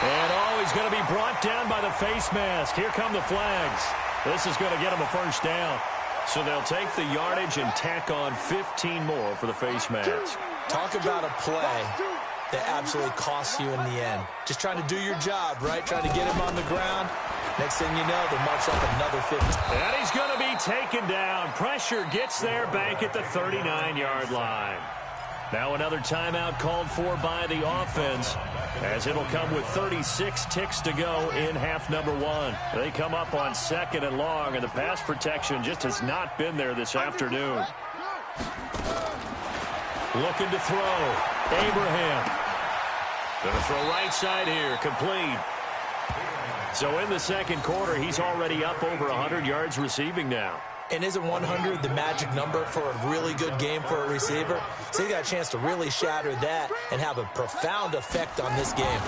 B: And he's going to be brought down by the face mask. Here come the flags. This is going to get him a 1st down. So they'll take the yardage and tack on 15 more for the face mask.
C: Talk about a play that absolutely costs you in the end. Just trying to do your job, right? Trying to get him on the ground. Next thing you know, they'll march up another 50.
B: And he's going to be taken down. Pressure gets there back at the 39-yard line. Now another timeout called for by the offense. as it'll come with 36 ticks to go in half number one. They come up on 2nd and long, and the pass protection just has not been there this afternoon. Looking to throw. Abraham. Going to throw right side here. Complete. So in the second quarter, he's already up over 100 yards receiving now.
C: And isn't 100 the magic number for a really good game for a receiver? So he got a chance to really shatter that and have a profound effect on this game.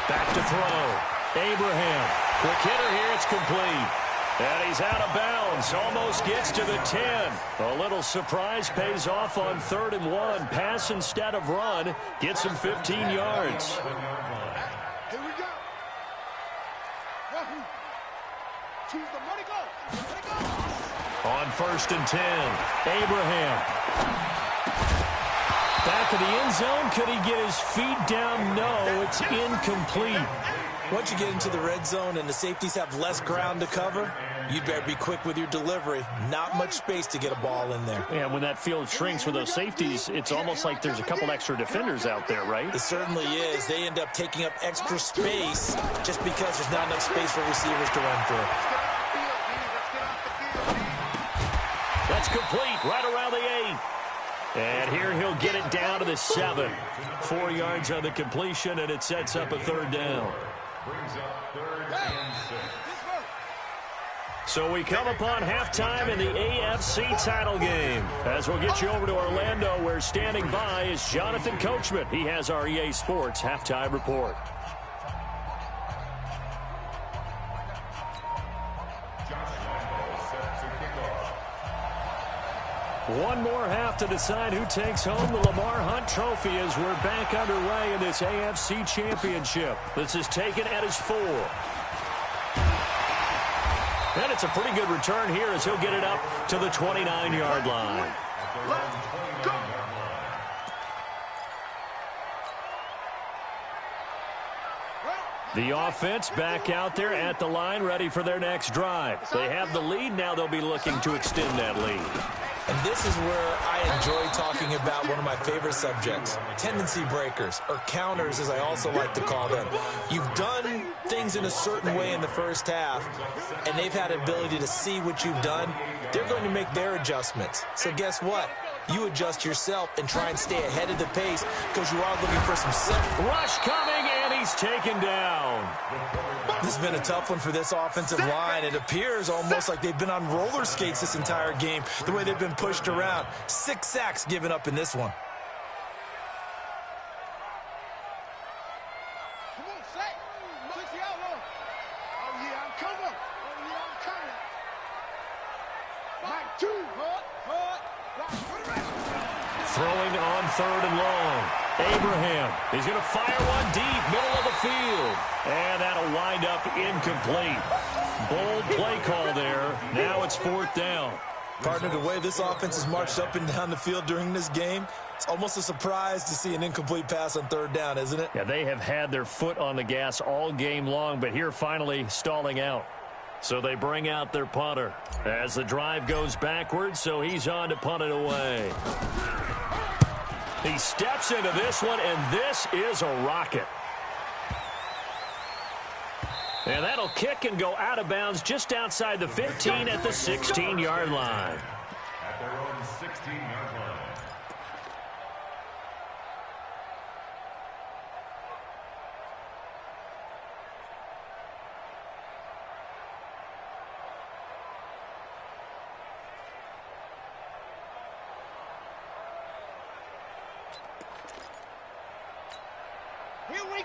B: Back to throw. Abraham. Quick hitter here. It's complete. And he's out of bounds. Almost gets to the 10. A little surprise pays off on 3rd and 1. Pass instead of run. Gets him 15 yards.
A: Here we go. Choose the money, go.
B: On 1st and 10, Abraham. Back of the end zone. Could he get his feet down? No, it's incomplete.
C: Once you get into the red zone and the safeties have less ground to cover, you'd better be quick with your delivery. Not much space to get a ball in there.
B: Yeah, when that field shrinks with those safeties, it's almost like there's a couple extra defenders out there, right?
C: It certainly is. They end up taking up extra space just because there's not enough space for receivers to run through.
B: That's complete, right around the 8. And here he'll get it down to the 7. 4 yards on the completion, and it sets up a 3rd down.
D: Brings up 3rd and 6.
B: So we come upon halftime in the AFC title game. As we'll get you over to Orlando, where standing by is Jonathan Coachman. He has our EA Sports halftime report. One more half to decide who takes home the Lamar Hunt Trophy as we're back underway in this AFC Championship. This is taken at his 4. And it's a pretty good return here as he'll get it up to the 29-yard line. The offense back out there at the line, ready for their next drive. They have the lead. Now they'll be looking to extend that lead.
C: And this is where I enjoy talking about one of my favorite subjects, tendency breakers, or counters as I also like to call them. You've done things in a certain way in the first half, and they've had an ability to see what you've done. They're going to make their adjustments. So guess what? You adjust yourself and try and stay ahead of the pace because you are looking for some
B: rush coming, and he's taken down.
C: This has been a tough one for this offensive line. It appears almost like they've been on roller skates this entire game, the way they've been pushed around. 6 sacks given up in this one.
A: Come on, sack. 60 out low. Oh, yeah, I'm coming. Oh, yeah, I'm coming. Mike, 2.
B: Throwing on 3rd and long. Abraham. He's going to fire one deep, middle of the field. And that'll wind up incomplete. Bold play call there. Now it's 4th down.
C: Partner, the way this offense has marched up and down the field during this game, it's almost a surprise to see an incomplete pass on 3rd down, isn't it?
B: Yeah, they have had their foot on the gas all game long, but here finally stalling out. So they bring out their punter as the drive goes backwards, so he's on to punt it away. He steps into this one, and this is a rocket. And that'll kick and go out of bounds just outside the 15 at the 16-yard line.
D: At their own 16-yard line.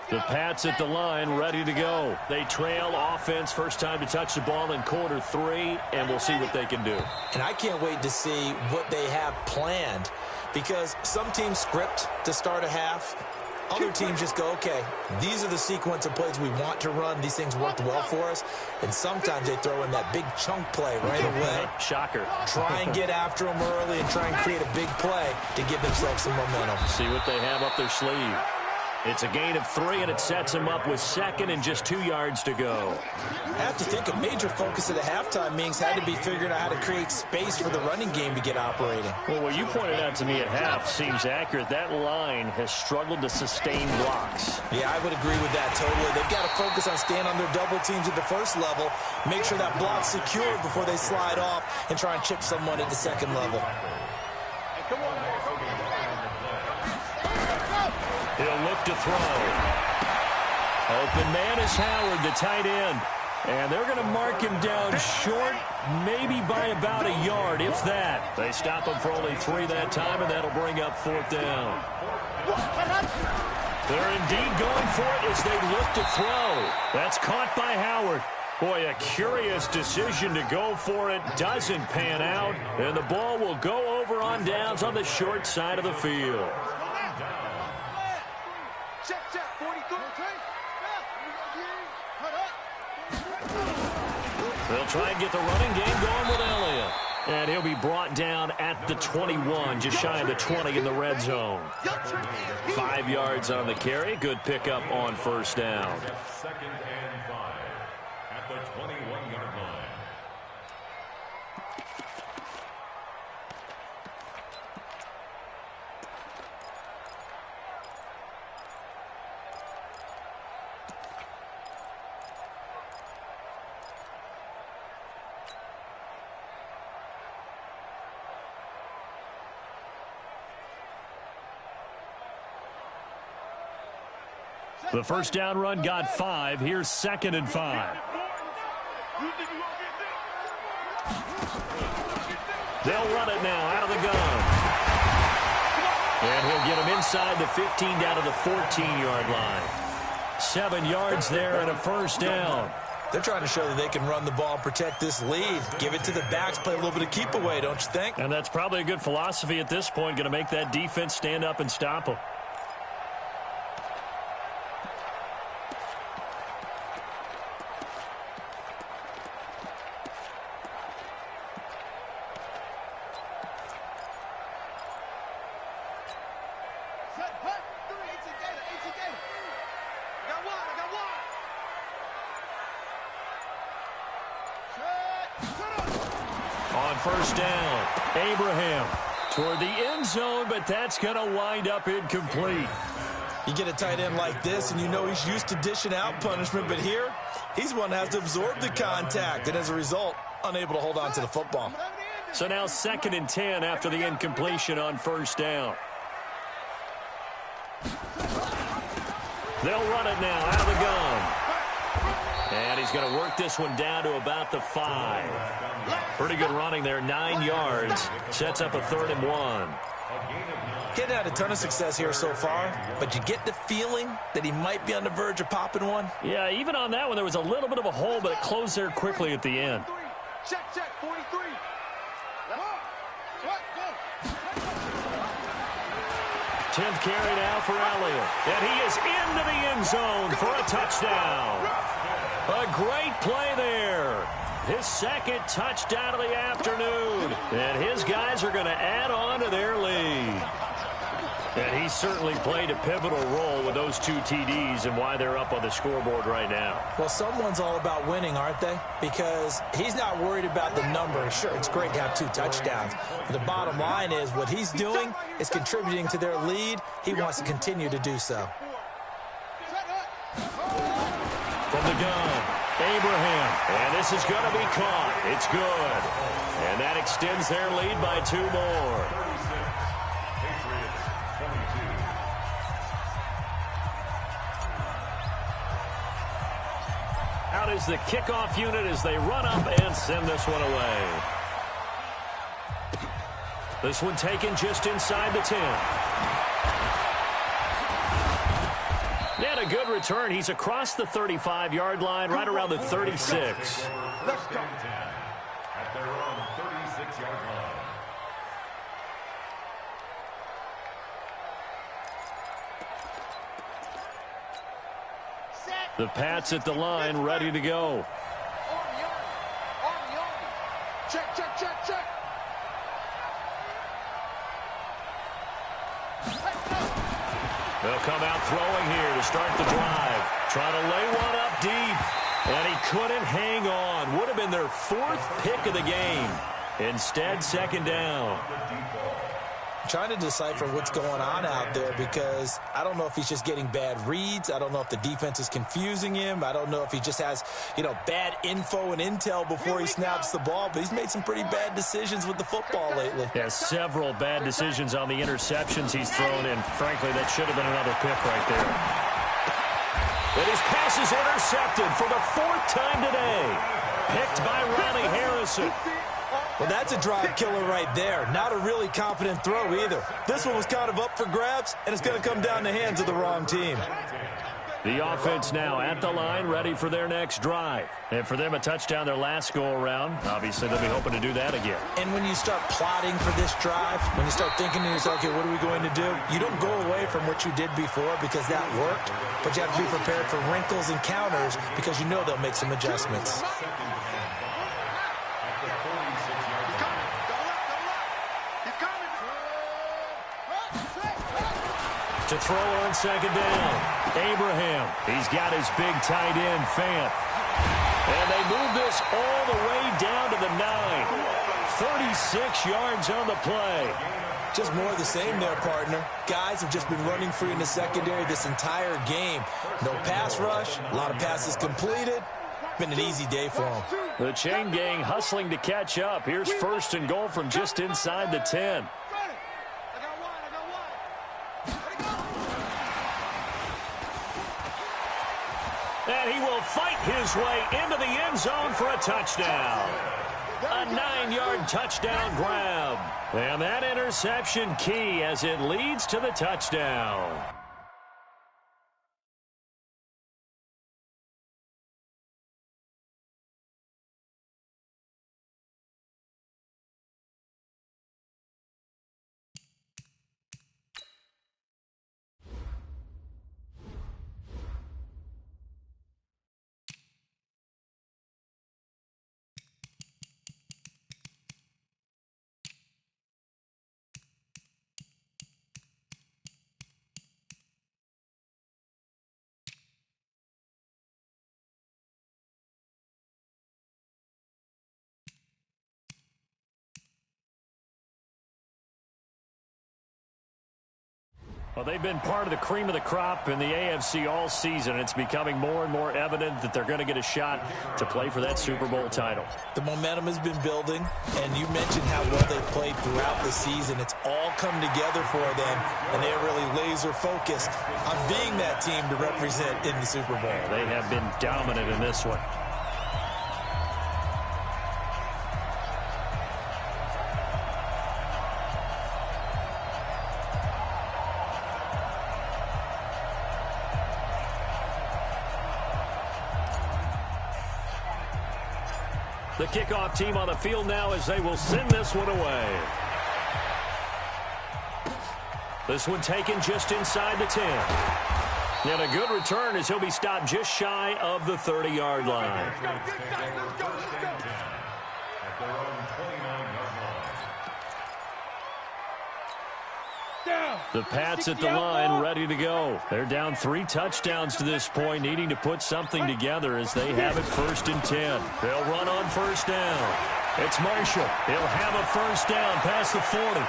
B: The Pats at the line, ready to go. They trail offense, first time to touch the ball in quarter 3, and we'll see what they can do.
C: And I can't wait to see what they have planned, because some teams script to start a half. Other teams just go, okay, these are the sequence of plays we want to run. These things worked well for us. And sometimes they throw in that big chunk play right away.
B: Shocker.
C: Try and get after them early and try and create a big play to give themselves some momentum.
B: See what they have up their sleeve. It's a gain of 3, and it sets him up with second and just 2 yards to go.
C: I have to think a major focus at the halftime means had to be figuring out how to create space for the running game to get operating.
B: Well, what you pointed out to me at half seems accurate. That line has struggled to sustain blocks.
C: Yeah, I would agree with that totally. They've got to focus on staying on their double teams at the first level, make sure that block's secured before they slide off and try and chip someone at the second level.
B: He'll look to throw. Open man is Howard, the tight end. And they're going to mark him down short, maybe by about a yard, if that. They stop him for only 3 that time, and that'll bring up 4th down. They're indeed going for it as they look to throw. That's caught by Howard. Boy, a curious decision to go for it. Doesn't pan out, and the ball will go over on downs on the short side of the field. They'll try and get the running game going with Elliott. And he'll be brought down at the 21, just shy of the 20 in the red zone. 5 yards on the carry. Good pickup on 1st down.
D: 2nd and 5 at the 21-yard line.
B: The 1st down run got 5. Here's 2nd and 5. They'll run it now out of the gun. And he'll get him inside the 15 down to the 14-yard line. 7 yards there and a 1st down.
C: They're trying to show that they can run the ball, protect this lead. Give it to the backs, play a little bit of keep away, don't you think?
B: And that's probably a good philosophy at this point, going to make that defense stand up and stop them. On 1st down, Abraham toward the end zone, but that's going to wind up incomplete.
C: You get a tight end like this, and you know he's used to dishing out punishment, but here, he's one that has to absorb the contact, and as a result, unable to hold on to the football.
B: So now 2nd and 10 after the incompletion on 1st down. They'll run it now out of the gun. And he's going to work this one down to about the 5. Pretty good running there, 9 yards. Sets up a 3rd and 1.
C: Getting had a ton of success here so far, but you get the feeling that he might be on the verge of popping one.
B: Yeah, even on that one, there was a little bit of a hole, but it closed there quickly at the end.
A: Check, 43.
B: 10th carry now for Elliott. And he is into the end zone for a touchdown. A great play there. His 2nd touchdown of the afternoon. And his guys are going to add on to their lead. And he certainly played a pivotal role with those 2 TDs and why they're up on the scoreboard right now.
C: Well, someone's all about winning, aren't they? Because he's not worried about the number. Sure, it's great to have 2 touchdowns. But the bottom line is what he's doing is contributing to their lead. He wants to continue to do so.
B: From the gun, Abraham. And this is going to be caught. It's good. And that extends their lead by 2 more. Out is the kickoff unit as they run up and send this one away. This one taken just inside the 10. And a good return. He's across the 35-yard line, right around the 36.
A: Let's go.
D: At their own 36-yard line.
B: The Pats at the line, ready to go.
A: Check.
B: They'll come out throwing here to start the drive. Trying to lay one up deep. And he couldn't hang on. Would have been their 4th pick of the game. Instead, 2nd down.
C: I'm trying to decipher what's going on out there because I don't know if he's just getting bad reads. I don't know if the defense is confusing him. I don't know if he just has, bad info and intel before he snaps the ball. But he's made some pretty bad decisions with the football lately.
B: Yeah, several bad decisions on the interceptions he's thrown in. Frankly, that should have been another pick right there. And his pass is intercepted for the 4th time today. Picked by Ronnie Harrison.
C: Well, that's a drive killer right there. Not a really confident throw either. This one was kind of up for grabs, and it's going to come down the hands of the wrong team.
B: The offense now at the line, ready for their next drive. And for them, a touchdown their last go-around. Obviously, they'll be hoping to do that again.
C: And when you start plotting for this drive, when you start thinking to yourself, okay, what are we going to do? You don't go away from what you did before because that worked, but you have to be prepared for wrinkles and counters because you know they'll make some adjustments.
B: To throw on 2nd down. Abraham. He's got his big tight end, Fant. And they move this all the way down to the 9. 36 yards on the play.
C: Just more of the same there, partner. Guys have just been running free in the secondary this entire game. No pass rush. A lot of passes completed. Been an easy day for them.
B: The chain gang hustling to catch up. Here's 1st and goal from just inside the 10. And he will fight his way into the end zone for a touchdown. A 9-yard touchdown grab. And that interception key as it leads to the touchdown. Well, they've been part of the cream of the crop in the AFC all season. It's becoming more and more evident that they're going to get a shot to play for that Super Bowl title.
C: The momentum has been building, and you mentioned how well they've played throughout the season. It's all come together for them, and they're really laser-focused on being that team to represent in the Super Bowl.
B: They have been dominant in this one. The kickoff team on the field now as they will send this one away. This one taken just inside the 10. And a good return as he'll be stopped just shy of the 30-yard line. The Pats at the line ready to go. They're down 3 touchdowns to this point, needing to put something together as they have it 1st and 10. They'll run on 1st down. It's Marshall. He'll have a 1st down past the 40.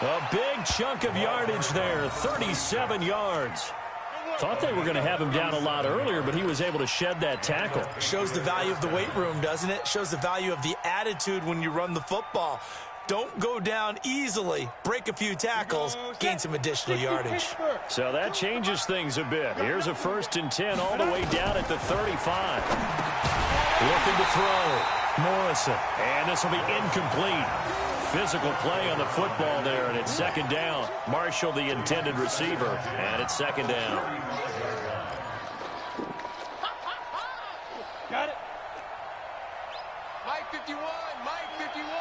B: A big chunk of yardage there, 37 yards. Thought they were going to have him down a lot earlier, but he was able to shed that tackle.
C: Shows the value of the weight room, doesn't it? Shows the value of the attitude when you run the football. Don't go down easily. Break a few tackles. Gain some additional yardage.
B: So that changes things a bit. Here's a 1st and 10 all the way down at the 35. Looking to throw. Morrison. And this will be incomplete. Physical play on the football there, and it's 2nd down. Marshall, the intended receiver, and it's 2nd down.
A: Got it. Mike 51. Mike 51.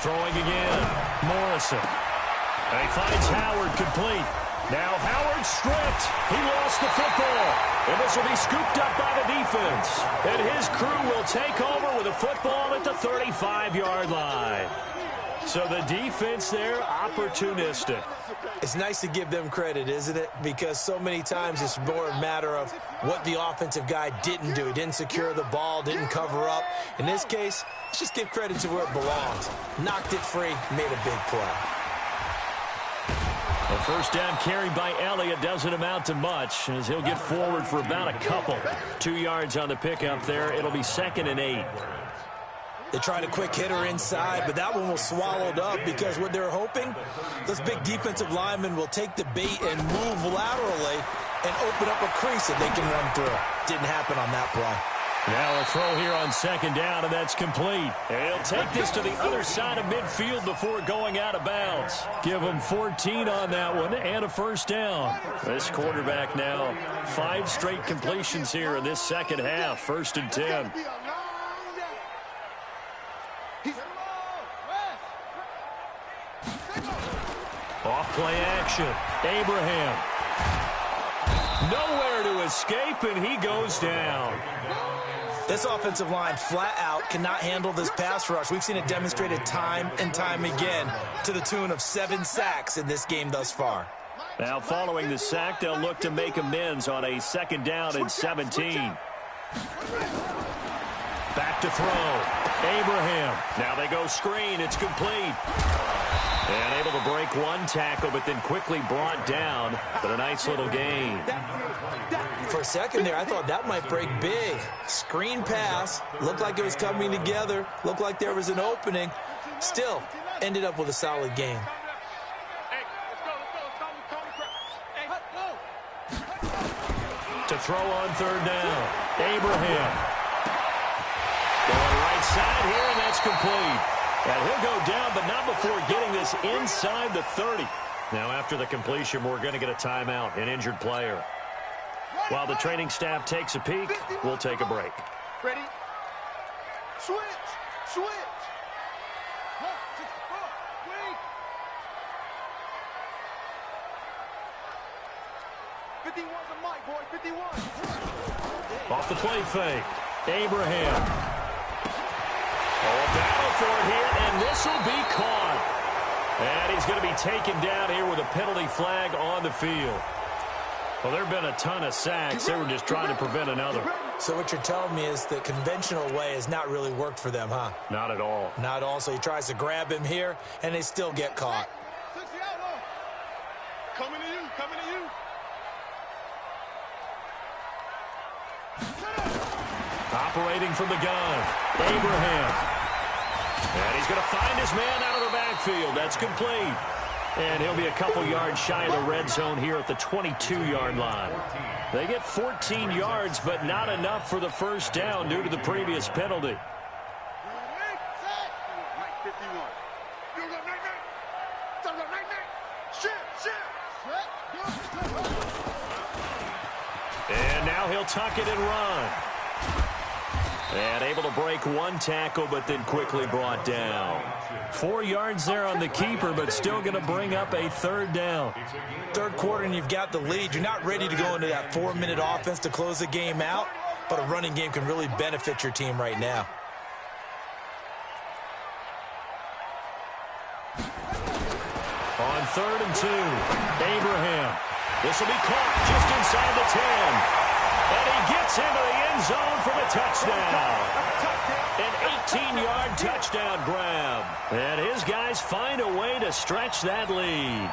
B: Throwing again. Morrison. And he finds Howard complete. Now Howard stripped. He lost the football. And this will be scooped up by the defense. And his crew will take over with a football at the 35-yard line. So the defense there, opportunistic.
C: It's nice to give them credit, isn't it? Because so many times it's more a matter of what the offensive guy didn't do. He didn't secure the ball, didn't cover up. In this case, let's just give credit to where it belongs. Knocked it free, made a big play.
B: A first down carry by Elliott doesn't amount to much as he'll get forward for about a couple. 2 yards on the pickup there. It'll be 2nd and 8.
C: They tried a quick hitter inside, but that one was swallowed up because what they're hoping, those big defensive linemen will take the bait and move laterally and open up a crease that they can run through. Didn't happen on that play.
B: Now a throw here on 2nd down, and that's complete. And he'll take this to the other side of midfield before going out of bounds. Give him 14 on that one and a first down. This quarterback now, 5 straight completions here in this second half. 1st and 10. Off play action. Abraham. Nowhere to escape, and he goes down.
C: This offensive line flat out cannot handle this pass rush. We've seen it demonstrated time and time again to the tune of 7 sacks in this game thus far.
B: Now following the sack, they'll look to make amends on a 2nd down and 17. Back to throw. Abraham. Now they go screen. It's complete. And able to break 1 tackle, but then quickly brought down. But a nice little gain.
C: For a second there, I thought that might break big. Screen pass. Looked like it was coming together. Looked like there was an opening. Still, ended up with a solid game.
B: To throw on 3rd down. Abraham. Going right side here, and that's complete. And he'll go down, but not before getting this inside the 30. Now, after the completion, we're going to get a timeout, an injured player. While the training staff takes a peek, we'll take a break.
A: Ready? Switch! Switch! 51's a mic, boy. 51.
B: Off the play fake. Abraham. Oh, a battle for it here, and this will be caught. And he's going to be taken down here with a penalty flag on the field. Well, there have been a ton of sacks. They were just trying to prevent another.
C: So what you're telling me is the conventional way has not really worked for them, huh?
B: Not at all.
C: Not at all. So he tries to grab him here, and they still get caught.
A: Coming to you. Coming to you.
B: Operating from the gun. Abraham. And he's going to find his man out of the backfield. That's complete. And he'll be a couple yards shy of the red zone here at the 22-yard line. They get 14 yards, but not enough for the first down due to the previous penalty. And now he'll tuck it and run. And able to break 1 tackle, but then quickly brought down. 4 yards there on the keeper, but still going to bring up a 3rd down.
C: Third quarter, and you've got the lead. You're not ready to go into that 4-minute offense to close the game out, but a running game can really benefit your team right now.
B: On 3rd and 2, Abraham. This will be caught just inside the 10. And he gets into the end zone for the touchdown. An 18-yard touchdown grab. And his guys find a way to stretch that lead.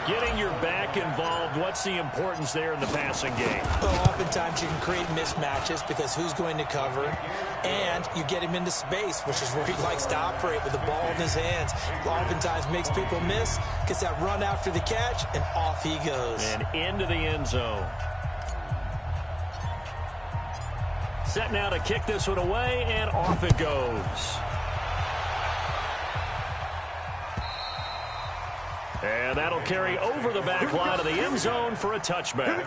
B: Getting your back involved, what's the importance there in the passing game?
C: Well, oftentimes you can create mismatches because who's going to cover, and you get him into space, which is where he likes to operate with the ball in his hands. Oftentimes makes people miss, gets that run after the catch, and off he goes.
B: And into the end zone. Set now to kick this one away, and off it goes. And that'll carry over the back line of the end zone for a touchback.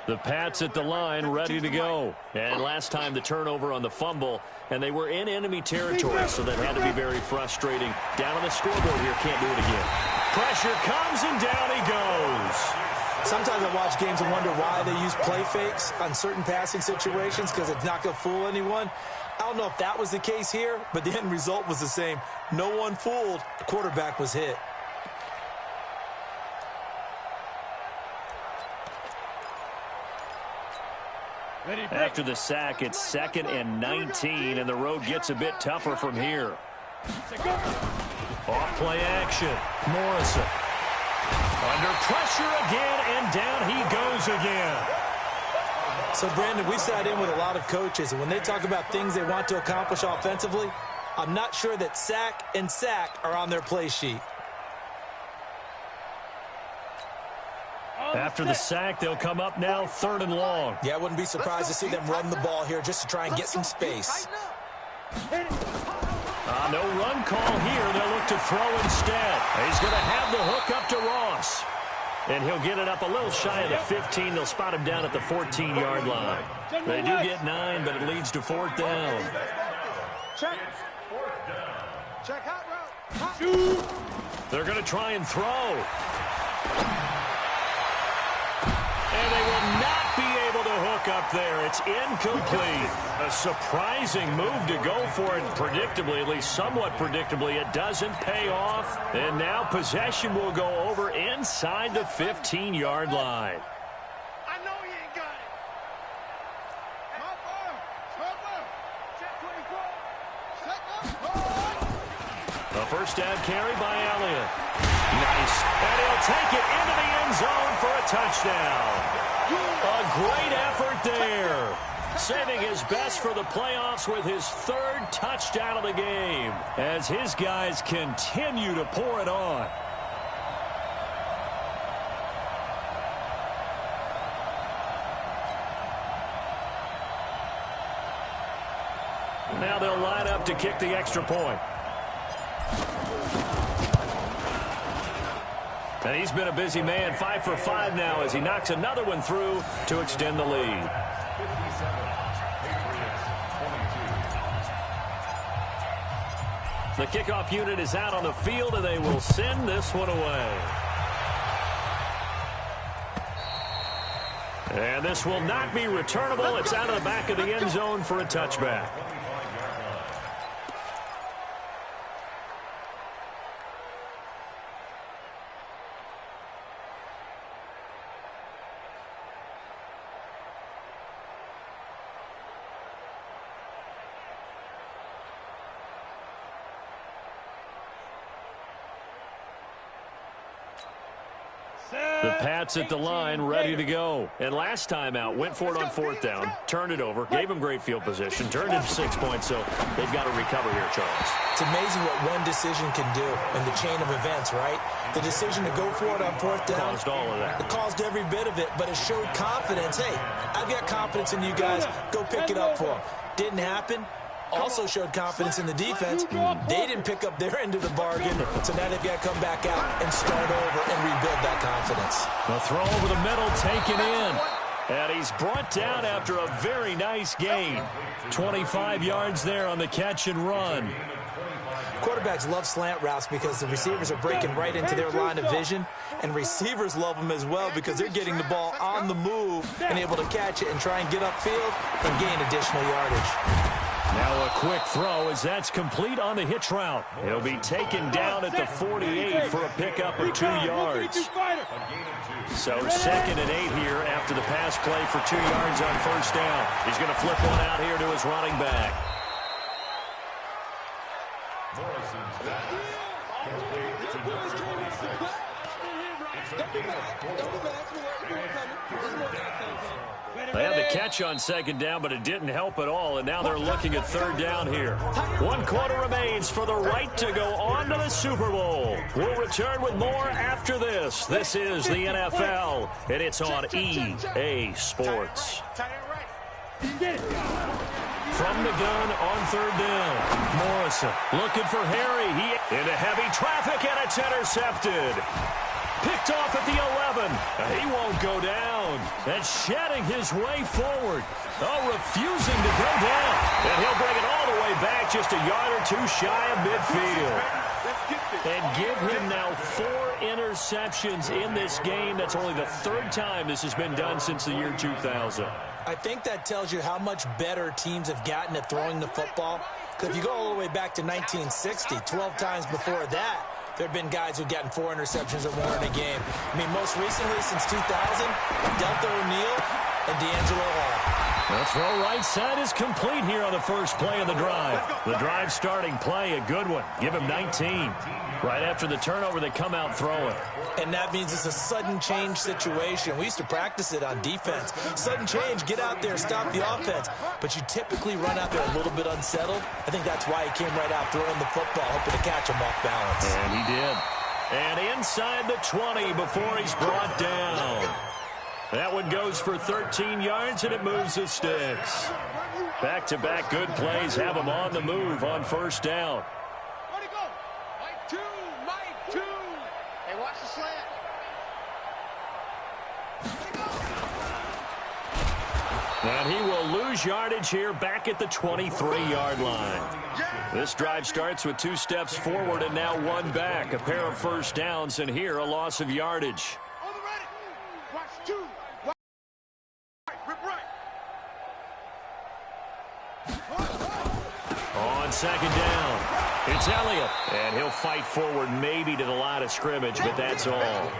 B: The Pats at the line, ready to go. And last time the turnover on the fumble, and they were in enemy territory, so that had to be very frustrating. Down on the scoreboard here, can't do it again. pressure comes, and down he goes.
C: Sometimes I watch games and wonder why they use play fakes on certain passing situations, because it's not going to fool anyone. I don't know if that was the case here, but the end result was the same. No one fooled. The quarterback was hit.
B: After the sack, it's 2nd and 19, and the road gets a bit tougher from here. Off play action. Morrison. Under pressure again, and down he goes again.
C: So, Brandon, we sat in with a lot of coaches, and when they talk about things they want to accomplish offensively, I'm not sure that sack and sack are on their play sheet.
B: After the sack, they'll come up now 3rd and long.
C: Yeah, I wouldn't be surprised to see them run the ball here just to try and get some space.
B: No run call here. They'll look to throw instead. He's going to have the hook up to Ross. And he'll get it up a little shy of the 15. They'll spot him down at the 14-yard line. They do get 9, but it leads to 4th down.
A: Check. Check hot route.
B: They're going to try and throw. And they will not be able to hook up there. It's incomplete. A surprising move to go for it predictably, at least somewhat predictably. It doesn't pay off. And now possession will go over inside the 15-yard line.
A: I know you ain't got it.
B: A first down carry by Elliott. Nice. And he'll take it into the end zone for a touchdown. A great effort there. Saving his best for the playoffs with his 3rd touchdown of the game as his guys continue to pour it on. Now they'll line up to kick the extra point. And he's been a busy man, 5 for 5 now as he knocks another one through to extend the lead. The kickoff unit is out on the field, and they will send this one away. And this will not be returnable. It's out of the back of the end zone for a touchback. The Pats at the line, ready to go. And last time out, went for it on 4th down, turned it over, gave him great field position, turned it to 6 points, so they've got to recover here, Charles.
C: It's amazing what one decision can do in the chain of events, right? The decision to go for it on 4th down.
B: Caused all of that.
C: It caused every bit of it, but it showed confidence. Hey, I've got confidence in you guys. Go pick it up for them. Didn't happen. Also showed confidence in the defense. They didn't pick up their end of the bargain, so now they've got to come back out and start over and rebuild that confidence.
B: The throw over the middle taken in. And he's brought down after a very nice gain. 25 yards there on the catch and run.
C: Quarterbacks love slant routes because the receivers are breaking right into their line of vision, and receivers love them as well because they're getting the ball on the move and able to catch it and try and get upfield and gain additional yardage.
B: Now a quick throw as that's complete on the hitch route. He'll be taken down at the 48 for a pickup of 2 yards. So 2nd and 8 here after the pass play for 2 yards on 1st down. He's going to flip one out here to his running back. They had the catch on 2nd down, but it didn't help at all, and now they're looking at 3rd down here. 1 quarter remains for the right to go on to the Super Bowl. We'll return with more after this. This is the NFL, and it's on EA Sports. From the gun on 3rd down. Morrison looking for Harry. He into heavy traffic, and it's intercepted. Picked off at the 11. He won't go down. And shedding his way forward. Oh, refusing to go down. And he'll bring it all the way back just a yard or 2 shy of midfield. And give him now 4 interceptions in this game. That's only the 3rd time this has been done since the year 2000.
C: I think that tells you how much better teams have gotten at throwing the football. Because if you go all the way back to 1960, 12 times before that, there have been guys who've gotten 4 interceptions or more in a game. I mean, most recently, since 2000, Delta O'Neal and D'Angelo Hall.
B: The throw right side is complete here on the first play of the drive. The drive starting play, a good one. Give him 19. Right after the turnover, they come out throwing.
C: And that means it's a sudden change situation. We used to practice it on defense. Sudden change, get out there, stop the offense. But you typically run out there a little bit unsettled. I think that's why he came right out throwing the football, hoping to catch him off balance.
B: And he did. And inside the 20 before he's brought down. That one goes for 13 yards, and it moves the sticks. Back-to-back good plays have him on the move on first down.
A: Ready, go. Mike 2. Hey, watch the slant.
B: And he will lose yardage here back at the 23-yard line. This drive starts with 2 steps forward and now 1 back. A pair of first downs, and here a loss of yardage.
A: On the ready. Watch 2. Rip right.
B: On second down, it's Elliott. And he'll fight forward maybe to the line of scrimmage, but that's all.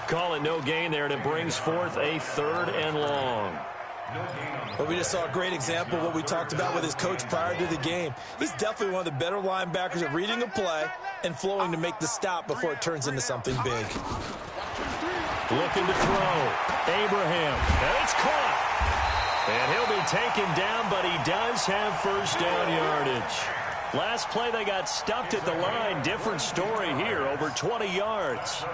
B: Call it no gain there, and it brings forth a 3rd and long.
C: But we just saw a great example of what we talked about with his coach prior to the game. He's definitely one of the better linebackers at reading a play and flowing to make the stop before it turns into something big.
B: Looking to throw. Abraham. And it's caught. And he'll be taken down, but he does have first down yardage. Last play, they got stuffed at the line. Different story here, over 20 yards.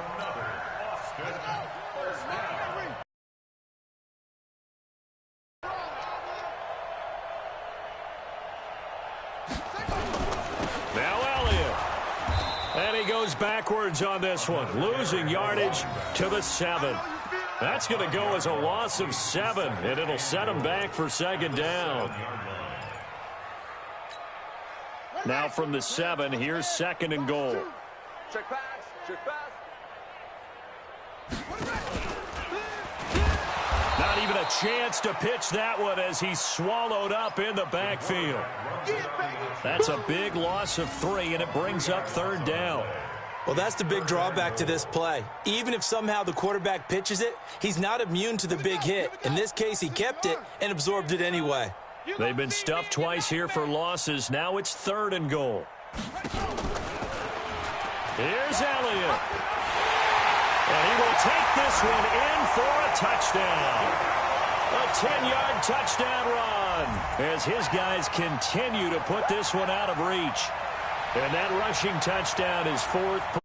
B: Goes backwards on this one, losing yardage to the 7. That's going to go as a loss of 7, and it'll set him back for second down. Now from the 7, here's 2nd and goal.
A: Check pass.
B: Not even a chance to pitch that one as he's swallowed up in the backfield. That's a big loss of 3, and it brings up 3rd down.
C: Well, that's the big drawback to this play. Even if somehow the quarterback pitches it, he's not immune to the big hit. In this case, he kept it and absorbed it anyway.
B: They've been stuffed twice here for losses. Now it's 3rd and goal. Here's Elliott. And he will take this one in for a touchdown. A 10-yard touchdown run as his guys continue to put this one out of reach. And that rushing touchdown is 4th.